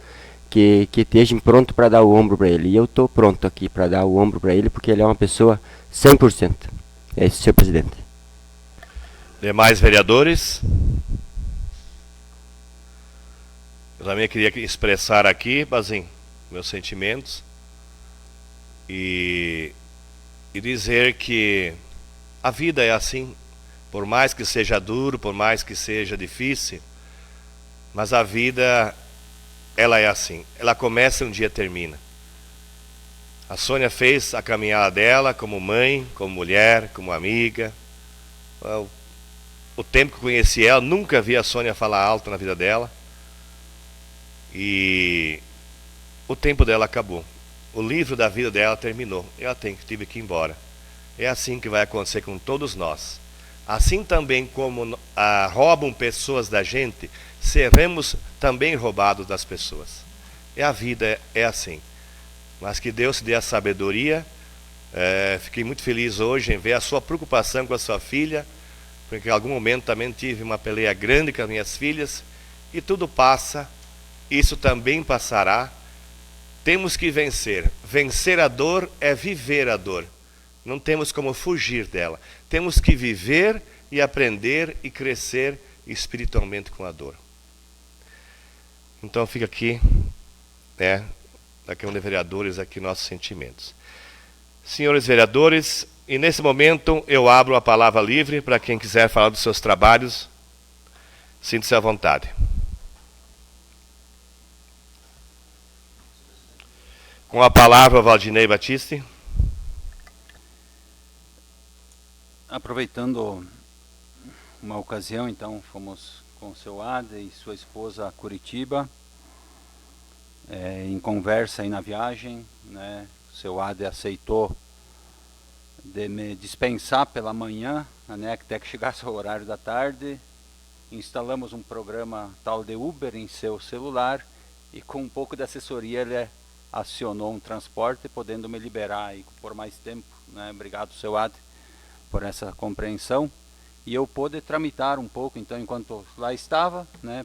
que estejam prontos para dar o ombro para ele, e eu estou pronto aqui para dar o ombro para ele, porque ele é uma pessoa 100%. É isso, senhor presidente. Demais vereadores? Eu também queria expressar aqui, Bazin, meus sentimentos e dizer que a vida é assim, por mais que seja duro, por mais que seja difícil, mas a vida, ela é assim, ela começa e um dia termina. A Sônia fez a caminhada dela como mãe, como mulher, como amiga. O tempo que eu conheci ela, nunca vi a Sônia falar alto na vida dela. E o tempo dela acabou. O livro da vida dela terminou. Ela tive que ir embora. É assim que vai acontecer com todos nós. Assim também como roubam pessoas da gente, seremos também roubados das pessoas. E a vida é assim. Mas que Deus te dê a sabedoria. Fiquei muito feliz hoje em ver a sua preocupação com a sua filha, porque em algum momento também tive uma peleia grande com as minhas filhas, e tudo passa, isso também passará. Temos que vencer. Vencer a dor é viver a dor. Não temos como fugir dela. Temos que viver e aprender e crescer espiritualmente com a dor. Então fica aqui, da Câmara de Vereadores, aqui nossos sentimentos. Senhores vereadores, e nesse momento eu abro a palavra livre para quem quiser falar dos seus trabalhos. Sinta-se à vontade. Com a palavra, Valdinei Batiste. Aproveitando uma ocasião, então, fomos com o seu Ade e sua esposa a Curitiba, em conversa aí na viagem, né? O seu Ade aceitou de me dispensar pela manhã, né, até que chegasse o horário da tarde. Instalamos um programa tal de Uber em seu celular, e com um pouco de assessoria ele acionou um transporte, podendo me liberar aí por mais tempo, né? Obrigado, seu Ade, por essa compreensão. E eu pude tramitar um pouco, então, enquanto lá estava, né,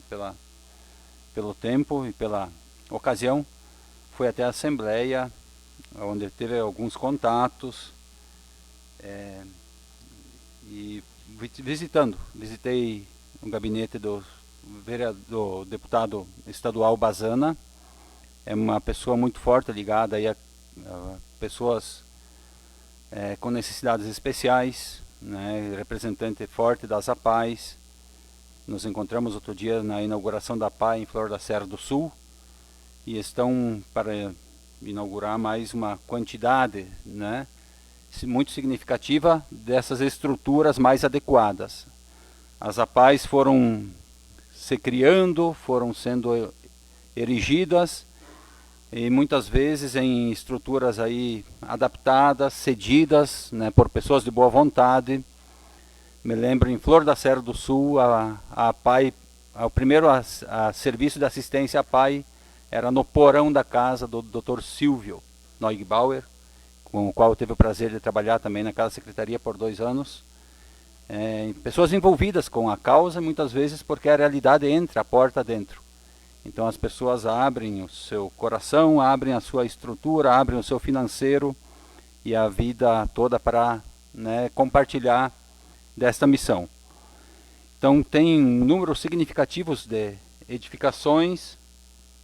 pelo tempo e pela ocasião, fui até a Assembleia, onde teve alguns contatos, e visitei o gabinete do deputado estadual Bazana. É uma pessoa muito forte, ligada aí a pessoas com necessidades especiais, né, representante forte das APAES. Nos encontramos outro dia na inauguração da APAE em Flor da Serra do Sul, e estão para inaugurar mais uma quantidade, né, muito significativa dessas estruturas mais adequadas. As APAES foram se criando, foram sendo erigidas, e muitas vezes em estruturas aí adaptadas, cedidas, né, por pessoas de boa vontade. Me lembro em Flor da Serra do Sul, a APAE, o primeiro serviço de assistência à APAE era no porão da casa do Dr. Silvio Neugbauer, com o qual eu tive o prazer de trabalhar também naquela secretaria por 2 anos. Pessoas envolvidas com a causa, muitas vezes porque a realidade entra a porta dentro. Então as pessoas abrem o seu coração, abrem a sua estrutura, abrem o seu financeiro e a vida toda para, né, compartilhar desta missão. Então tem um número significativo de edificações,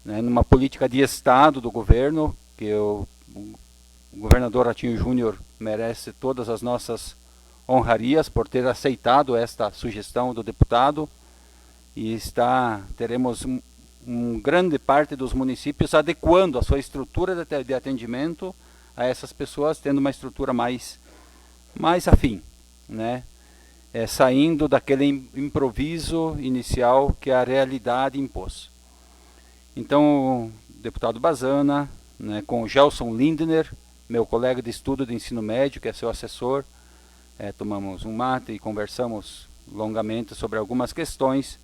né, numa política de Estado do governo, que o governador Ratinho Júnior merece todas as nossas honrarias por ter aceitado esta sugestão do deputado, e teremos grande parte dos municípios adequando a sua estrutura de atendimento a essas pessoas, tendo uma estrutura mais afim, né? Saindo daquele improviso inicial que a realidade impôs. Então, o deputado Bazana, né, com o Gelson Lindner, meu colega de estudo de ensino médio, que é seu assessor, tomamos um mate e conversamos longamente sobre algumas questões,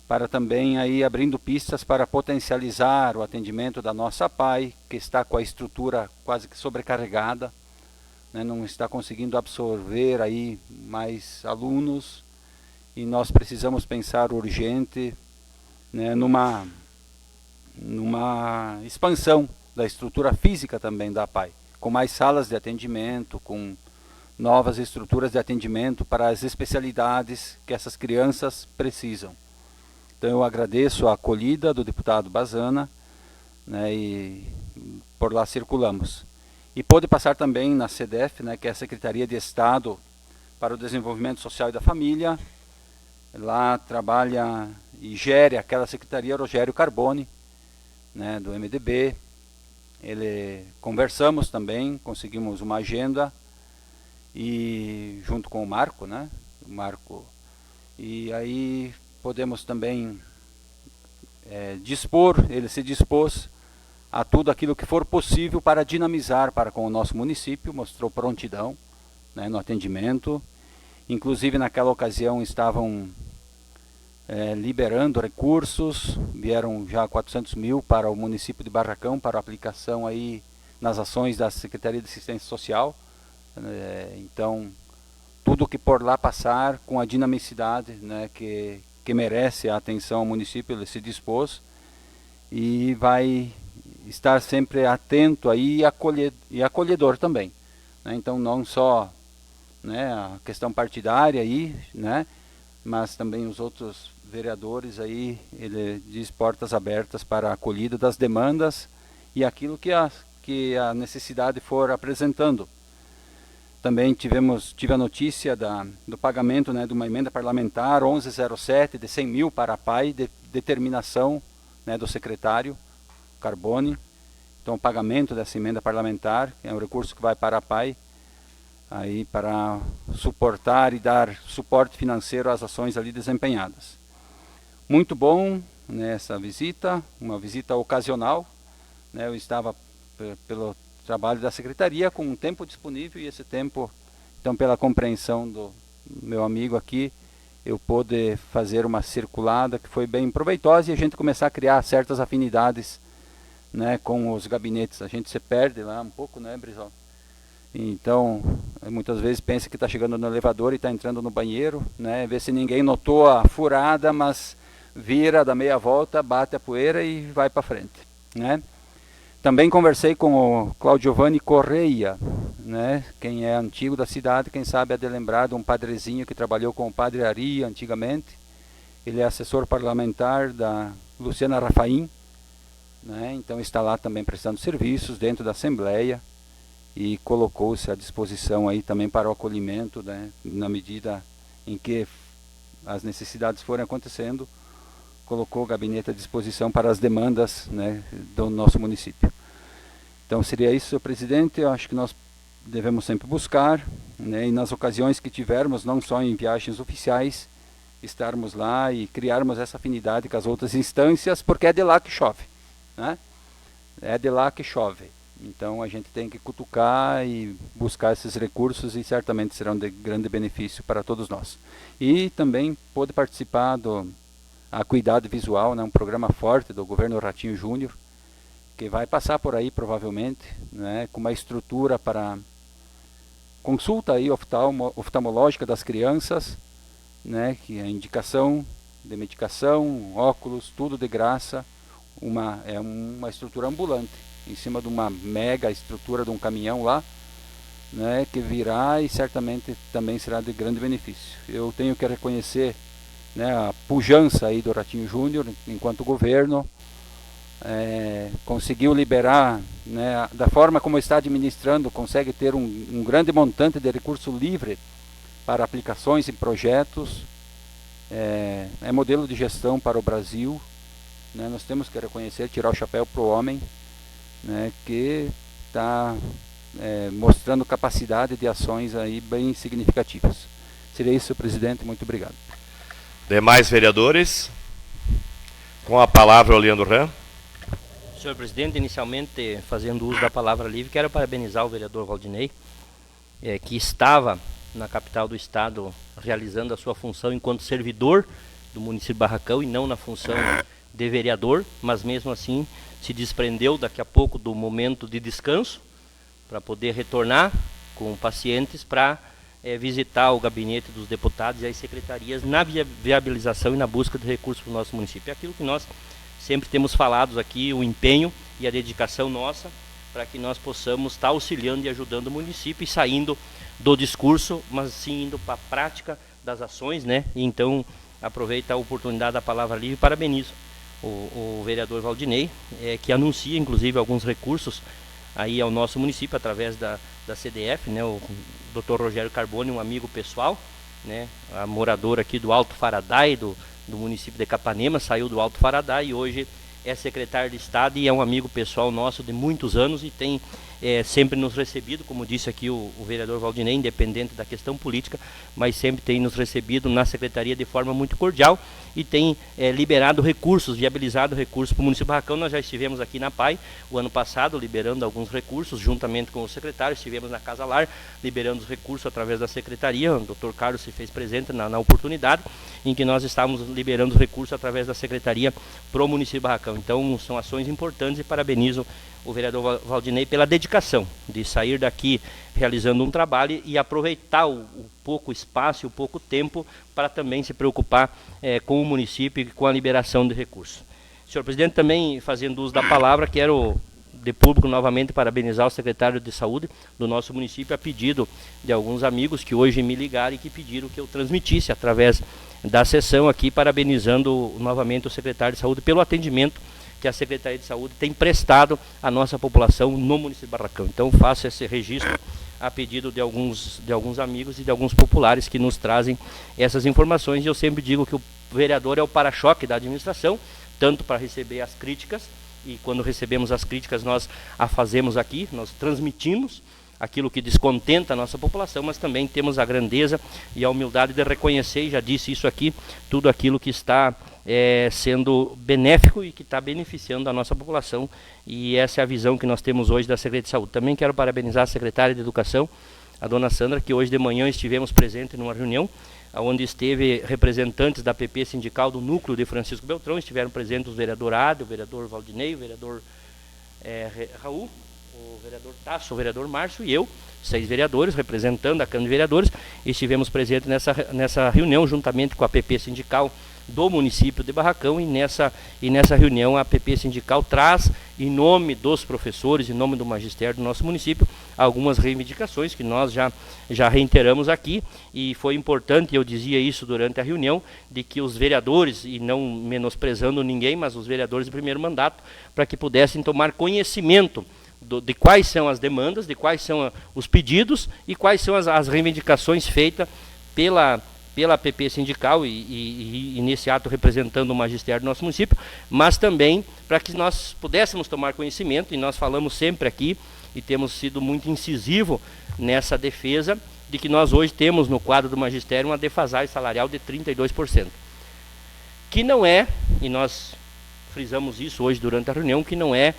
para também aí abrindo pistas para potencializar o atendimento da nossa PAI, que está com a estrutura quase que sobrecarregada, né, não está conseguindo absorver aí mais alunos, e nós precisamos pensar urgente, né, numa expansão da estrutura física também da PAI, com mais salas de atendimento, com novas estruturas de atendimento para as especialidades que essas crianças precisam. Então eu agradeço a acolhida do deputado Bazana, né, e por lá circulamos. E pôde passar também na SEDEF, né, que é a Secretaria de Estado para o Desenvolvimento Social e da Família. Lá trabalha e gere aquela secretaria Rogério Carboni, né, do MDB. Conversamos também, conseguimos uma agenda, e junto com o Marco, né, e aí podemos também ele se dispôs a tudo aquilo que for possível para dinamizar para com o nosso município, mostrou prontidão, né, no atendimento. Inclusive naquela ocasião estavam liberando recursos, vieram já 400 mil para o município de Barracão, para a aplicação aí nas ações da Secretaria de Assistência Social. Então, tudo que por lá passar, com a dinamicidade, né, que merece a atenção ao município, ele se dispôs e vai estar sempre atento aí e acolhedor também, né? Então, não só, né, a questão partidária aí, né, mas também os outros vereadores aí, ele diz portas abertas para a acolhida das demandas e aquilo que a necessidade for apresentando. Também tive a notícia do pagamento, né, de uma emenda parlamentar 1107 de 100 mil para a PAI, de determinação, né, do secretário Carboni. Então, o pagamento dessa emenda parlamentar é um recurso que vai para a PAI, aí para suportar e dar suporte financeiro às ações ali desempenhadas. Muito bom nessa visita, uma visita ocasional, né, eu estava pelo trabalho da secretaria com um tempo disponível, e esse tempo, então, pela compreensão do meu amigo aqui, eu pude fazer uma circulada que foi bem proveitosa, e a gente começar a criar certas afinidades, né, com os gabinetes. A gente se perde lá um pouco, né, Brizola? Então, muitas vezes pensa que está chegando no elevador e está entrando no banheiro, né, vê se ninguém notou a furada, mas vira, dá meia volta, bate a poeira e vai para frente, né? Também conversei com o Claudiovani Correia, né, quem é antigo da cidade, quem sabe é de lembrar de um padrezinho que trabalhou com o padre Ari antigamente. Ele é assessor parlamentar da Luciana Rafaim, né, então está lá também prestando serviços dentro da Assembleia, e colocou-se à disposição aí também para o acolhimento, né, na medida em que as necessidades forem acontecendo, colocou o gabinete à disposição para as demandas, né, do nosso município. Então seria isso, senhor presidente. Eu acho que nós devemos sempre buscar, né, e nas ocasiões que tivermos, não só em viagens oficiais, estarmos lá e criarmos essa afinidade com as outras instâncias, porque é de lá que chove, né? É de lá que chove. Então a gente tem que cutucar e buscar esses recursos, e certamente serão de grande benefício para todos nós. E também pôde participar do Acuidade Visual, né, um programa forte do governo Ratinho Júnior, que vai passar por aí provavelmente, né, com uma estrutura para consulta aí oftalmológica das crianças, né, que é indicação de medicação, óculos, tudo de graça, é uma estrutura ambulante, em cima de uma mega estrutura de um caminhão lá, né, que virá e certamente também será de grande benefício. Eu tenho que reconhecer, né, a pujança aí do Ratinho Júnior, enquanto governo, conseguiu liberar, né, da forma como está administrando, consegue ter um grande montante de recurso livre para aplicações e projetos, é modelo de gestão para o Brasil, né, nós temos que reconhecer, tirar o chapéu para o homem, né, que está mostrando capacidade de ações aí bem significativas. Seria isso, senhor presidente, muito obrigado. Demais vereadores, com a palavra o Leandro Ram. Senhor presidente, inicialmente, fazendo uso da palavra livre, quero parabenizar o vereador Valdinei, que estava na capital do estado, realizando a sua função enquanto servidor do município de Barracão e não na função de vereador, mas mesmo assim se desprendeu daqui a pouco do momento de descanso para poder retornar com pacientes para visitar o gabinete dos deputados e as secretarias na viabilização e na busca de recursos para o nosso município. É aquilo que nós sempre temos falado aqui, o empenho e a dedicação nossa para que nós possamos estar auxiliando e ajudando o município e saindo do discurso, mas sim indo para a prática das ações, né? E então, aproveito a oportunidade da palavra livre e parabenizo o vereador Valdinei, que anuncia, inclusive, alguns recursos aí ao nosso município, através da CDF, né? O Dr. Rogério Carbone, um amigo pessoal, né? A morador aqui do Alto Faraday, do município de Capanema, saiu do Alto Faraday e hoje é secretário de Estado e é um amigo pessoal nosso de muitos anos e tem sempre nos recebido, como disse aqui o vereador Valdinei, independente da questão política, mas sempre tem nos recebido na secretaria de forma muito cordial e tem liberado recursos, viabilizado recursos para o município de Barracão. Nós já estivemos aqui na PAI o ano passado, liberando alguns recursos, juntamente com o secretário, estivemos na Casa Lar, liberando os recursos através da secretaria, o Dr. Carlos se fez presente na oportunidade, em que nós estávamos liberando os recursos através da secretaria para o município de Barracão. Então, são ações importantes e parabenizo o vereador Valdinei pela dedicação de sair daqui realizando um trabalho e aproveitar o pouco espaço e o pouco tempo para também se preocupar com o município e com a liberação de recursos. Senhor presidente, também fazendo uso da palavra, quero de público novamente parabenizar o secretário de Saúde do nosso município a pedido de alguns amigos que hoje me ligaram e que pediram que eu transmitisse através da sessão aqui, parabenizando novamente o secretário de Saúde pelo atendimento que a Secretaria de Saúde tem prestado à nossa população no município de Barracão. Então faço esse registro a pedido de alguns amigos e de alguns populares que nos trazem essas informações. E eu sempre digo que o vereador é o para-choque da administração, tanto para receber as críticas, e quando recebemos as críticas nós a fazemos aqui, nós transmitimos aquilo que descontenta a nossa população, mas também temos a grandeza e a humildade de reconhecer, e já disse isso aqui, tudo aquilo que está sendo benéfico e que está beneficiando a nossa população, e essa é a visão que nós temos hoje da Secretaria de Saúde. Também quero parabenizar a secretária de Educação, a dona Sandra, que hoje de manhã estivemos presentes numa reunião, onde esteve representantes da PP sindical do núcleo de Francisco Beltrão, estiveram presentes o vereador Ade, o vereador Valdinei, o vereador Raul, o vereador Tasso, o vereador Márcio e eu, 6 vereadores representando a Câmara de Vereadores, estivemos presentes nessa reunião juntamente com a PP sindical do município de Barracão, e nessa reunião a PP sindical traz, em nome dos professores, em nome do magistério do nosso município, algumas reivindicações que nós já reiteramos aqui, e foi importante, eu dizia isso durante a reunião, de que os vereadores, e não menosprezando ninguém, mas os vereadores de primeiro mandato, para que pudessem tomar conhecimento de quais são as demandas, de quais são os pedidos e quais são as reivindicações feitas pela PP sindical e nesse ato representando o magistério do nosso município, mas também para que nós pudéssemos tomar conhecimento, e nós falamos sempre aqui e temos sido muito incisivo nessa defesa, de que nós hoje temos no quadro do magistério uma defasagem salarial de 32%, que não é, e nós frisamos isso hoje durante a reunião, que não é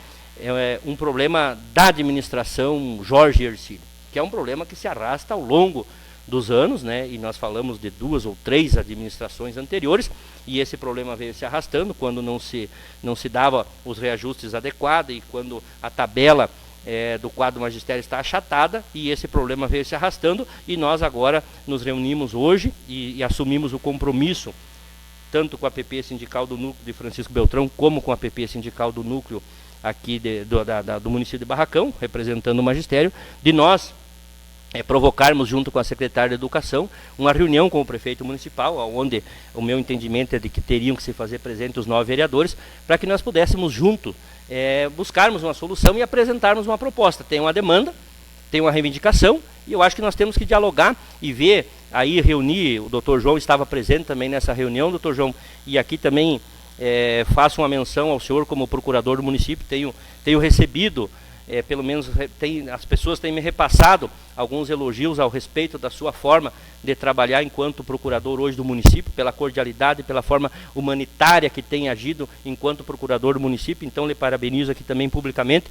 um problema da administração Jorge Hercílio, que é um problema que se arrasta ao longo dos anos, né? E nós falamos de 2 ou 3 administrações anteriores, e esse problema veio se arrastando quando não se dava os reajustes adequados e quando a tabela do quadro magistério está achatada, e esse problema veio se arrastando, e nós agora nos reunimos hoje e assumimos o compromisso tanto com a PP sindical do núcleo de Francisco Beltrão, como com a PP sindical do núcleo aqui do município de Barracão, representando o magistério, de nós provocarmos junto com a secretária de Educação uma reunião com o prefeito municipal, onde o meu entendimento é de que teriam que se fazer presente os 9 vereadores, para que nós pudéssemos junto buscarmos uma solução e apresentarmos uma proposta. Tem uma demanda, tem uma reivindicação, e eu acho que nós temos que dialogar e ver, aí reunir, o doutor João estava presente também nessa reunião, doutor João, e aqui também faço uma menção ao senhor como procurador do município, tenho recebido, pelo menos as pessoas têm me repassado alguns elogios ao respeito da sua forma de trabalhar enquanto procurador hoje do município, pela cordialidade, pela forma humanitária que tem agido enquanto procurador do município. Então lhe parabenizo aqui também publicamente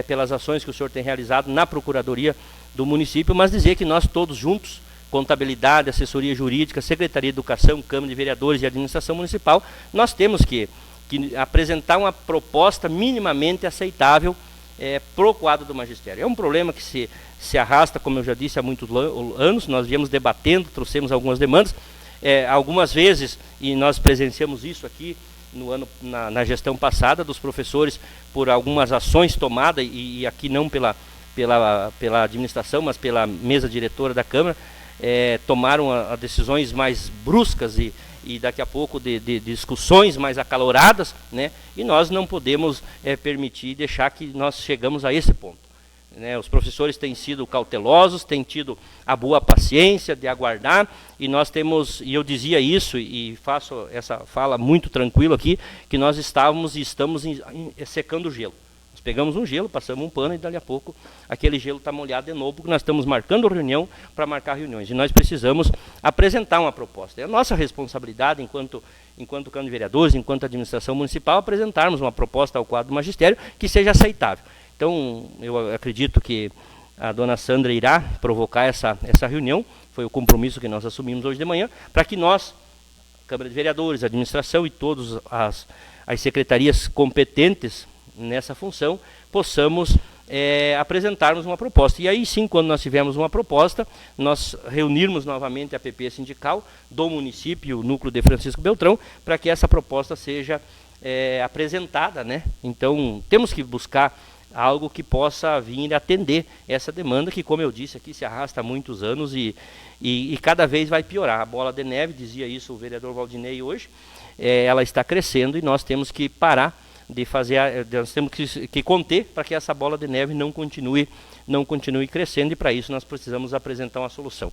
pelas ações que o senhor tem realizado na procuradoria do município, mas dizer que nós todos juntos Contabilidade, Assessoria Jurídica, Secretaria de Educação, Câmara de Vereadores e Administração Municipal, nós temos que apresentar uma proposta minimamente aceitável para o quadro do magistério. É um problema que se arrasta, como eu já disse, há muitos anos. Nós viemos debatendo, trouxemos algumas demandas, algumas vezes, e nós presenciamos isso aqui na gestão passada dos professores, por algumas ações tomadas, e aqui não pela administração, mas pela mesa diretora da Câmara, tomaram decisões mais bruscas e daqui a pouco de discussões mais acaloradas, né? E nós não podemos permitir e deixar que nós chegamos a esse ponto, né? Os professores têm sido cautelosos, têm tido a boa paciência de aguardar, e nós temos, e eu dizia isso, e faço essa fala muito tranquilo aqui, que nós estamos secando o gelo. Nós pegamos um gelo, passamos um pano e dali a pouco aquele gelo está molhado de novo, porque nós estamos marcando reunião para marcar reuniões. E nós precisamos apresentar uma proposta. É a nossa responsabilidade, enquanto Câmara de Vereadores, enquanto administração municipal, apresentarmos uma proposta ao quadro do magistério que seja aceitável. Então, eu acredito que a dona Sandra irá provocar essa reunião, foi o compromisso que nós assumimos hoje de manhã, para que nós, Câmara de Vereadores, administração e todas as secretarias competentes nessa função, possamos apresentarmos uma proposta. E aí sim, quando nós tivermos uma proposta, nós reunirmos novamente a PP sindical do município, o núcleo de Francisco Beltrão, para que essa proposta seja apresentada, né? Então, temos que buscar algo que possa vir atender essa demanda, que, como eu disse aqui, se arrasta há muitos anos e cada vez vai piorar. A bola de neve, dizia isso o vereador Valdinei hoje, ela está crescendo e nós temos que parar de fazer, nós temos que conter para que essa bola de neve não continue crescendo, e para isso nós precisamos apresentar uma solução.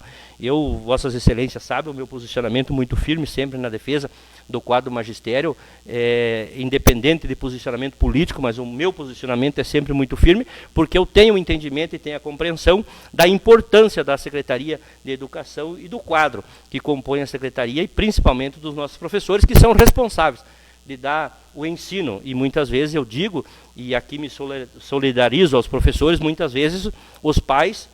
Vossas Excelências sabem o meu posicionamento muito firme sempre na defesa do quadro magistério, independente de posicionamento político, mas o meu posicionamento é sempre muito firme, porque eu tenho o entendimento e tenho a compreensão da importância da Secretaria de Educação e do quadro que compõe a Secretaria, e principalmente dos nossos professores, que são responsáveis de dar o ensino. E muitas vezes eu digo, e aqui me solidarizo aos professores, muitas vezes os pais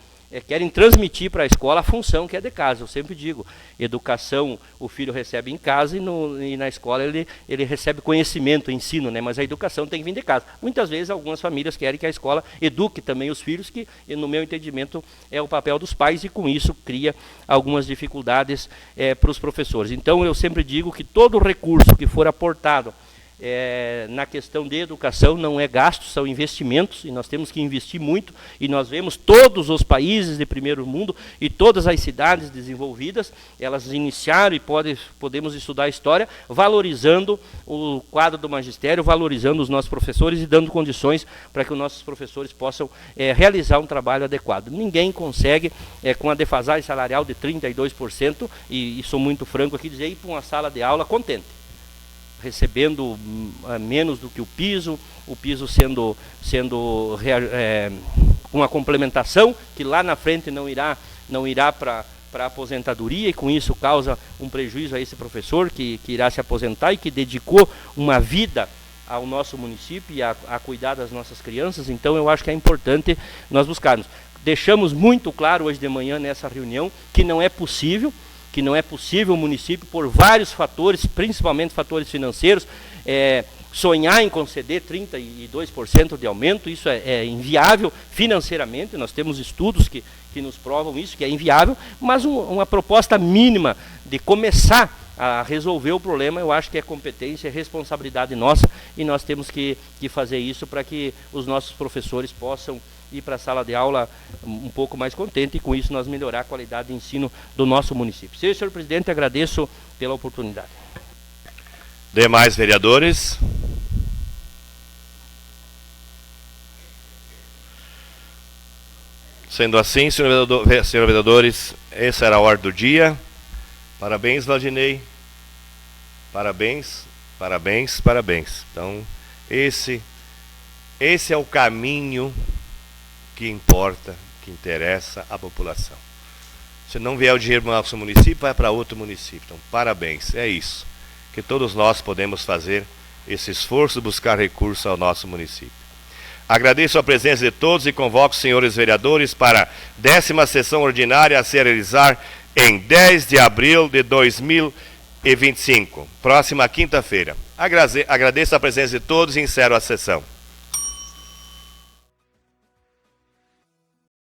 querem transmitir para a escola a função que é de casa. Eu sempre digo, educação o filho recebe em casa e na escola ele recebe conhecimento, ensino, né? Mas a educação tem que vir de casa. Muitas vezes algumas famílias querem que a escola eduque também os filhos, que no meu entendimento é o papel dos pais, e com isso cria algumas dificuldades para os professores. Então eu sempre digo que todo recurso que for aportado na questão de educação não é gasto, são investimentos, e nós temos que investir muito, e nós vemos todos os países de primeiro mundo e todas as cidades desenvolvidas, elas iniciaram, e podemos estudar a história, valorizando o quadro do magistério, valorizando os nossos professores e dando condições para que os nossos professores possam realizar um trabalho adequado. Ninguém consegue, com a defasagem salarial de 32%, e sou muito franco aqui, dizer, ir para uma sala de aula contente, recebendo menos do que o piso sendo uma complementação que lá na frente não irá para a aposentadoria, e com isso causa um prejuízo a esse professor que irá se aposentar e que dedicou uma vida ao nosso município e a cuidar das nossas crianças. Então eu acho que é importante nós buscarmos. Deixamos muito claro hoje de manhã nessa reunião que não é possível o município, por vários fatores, principalmente fatores financeiros, sonhar em conceder 32% de aumento. Isso é inviável financeiramente, nós temos estudos que nos provam isso, que é inviável, mas uma proposta mínima de começar a resolver o problema, eu acho que é competência, é responsabilidade nossa, e nós temos que fazer isso para que os nossos professores possam ir para a sala de aula um pouco mais contente, e com isso nós melhorar a qualidade de ensino do nosso município. Senhor presidente, agradeço pela oportunidade. Demais vereadores? Sendo assim, senhores vereadores, essa era a ordem do dia. Parabéns, Valdinei. Parabéns, parabéns, parabéns. Então, esse é o caminho que importa, que interessa à população. Se não vier o dinheiro para o nosso município, vai para outro município. Então, parabéns, é isso. Que todos nós podemos fazer esse esforço de buscar recursos ao nosso município. Agradeço a presença de todos e convoco os senhores vereadores para a 10ª sessão ordinária a se realizar em 10 de abril de 2025, próxima quinta-feira. Agradeço a presença de todos e encerro a sessão.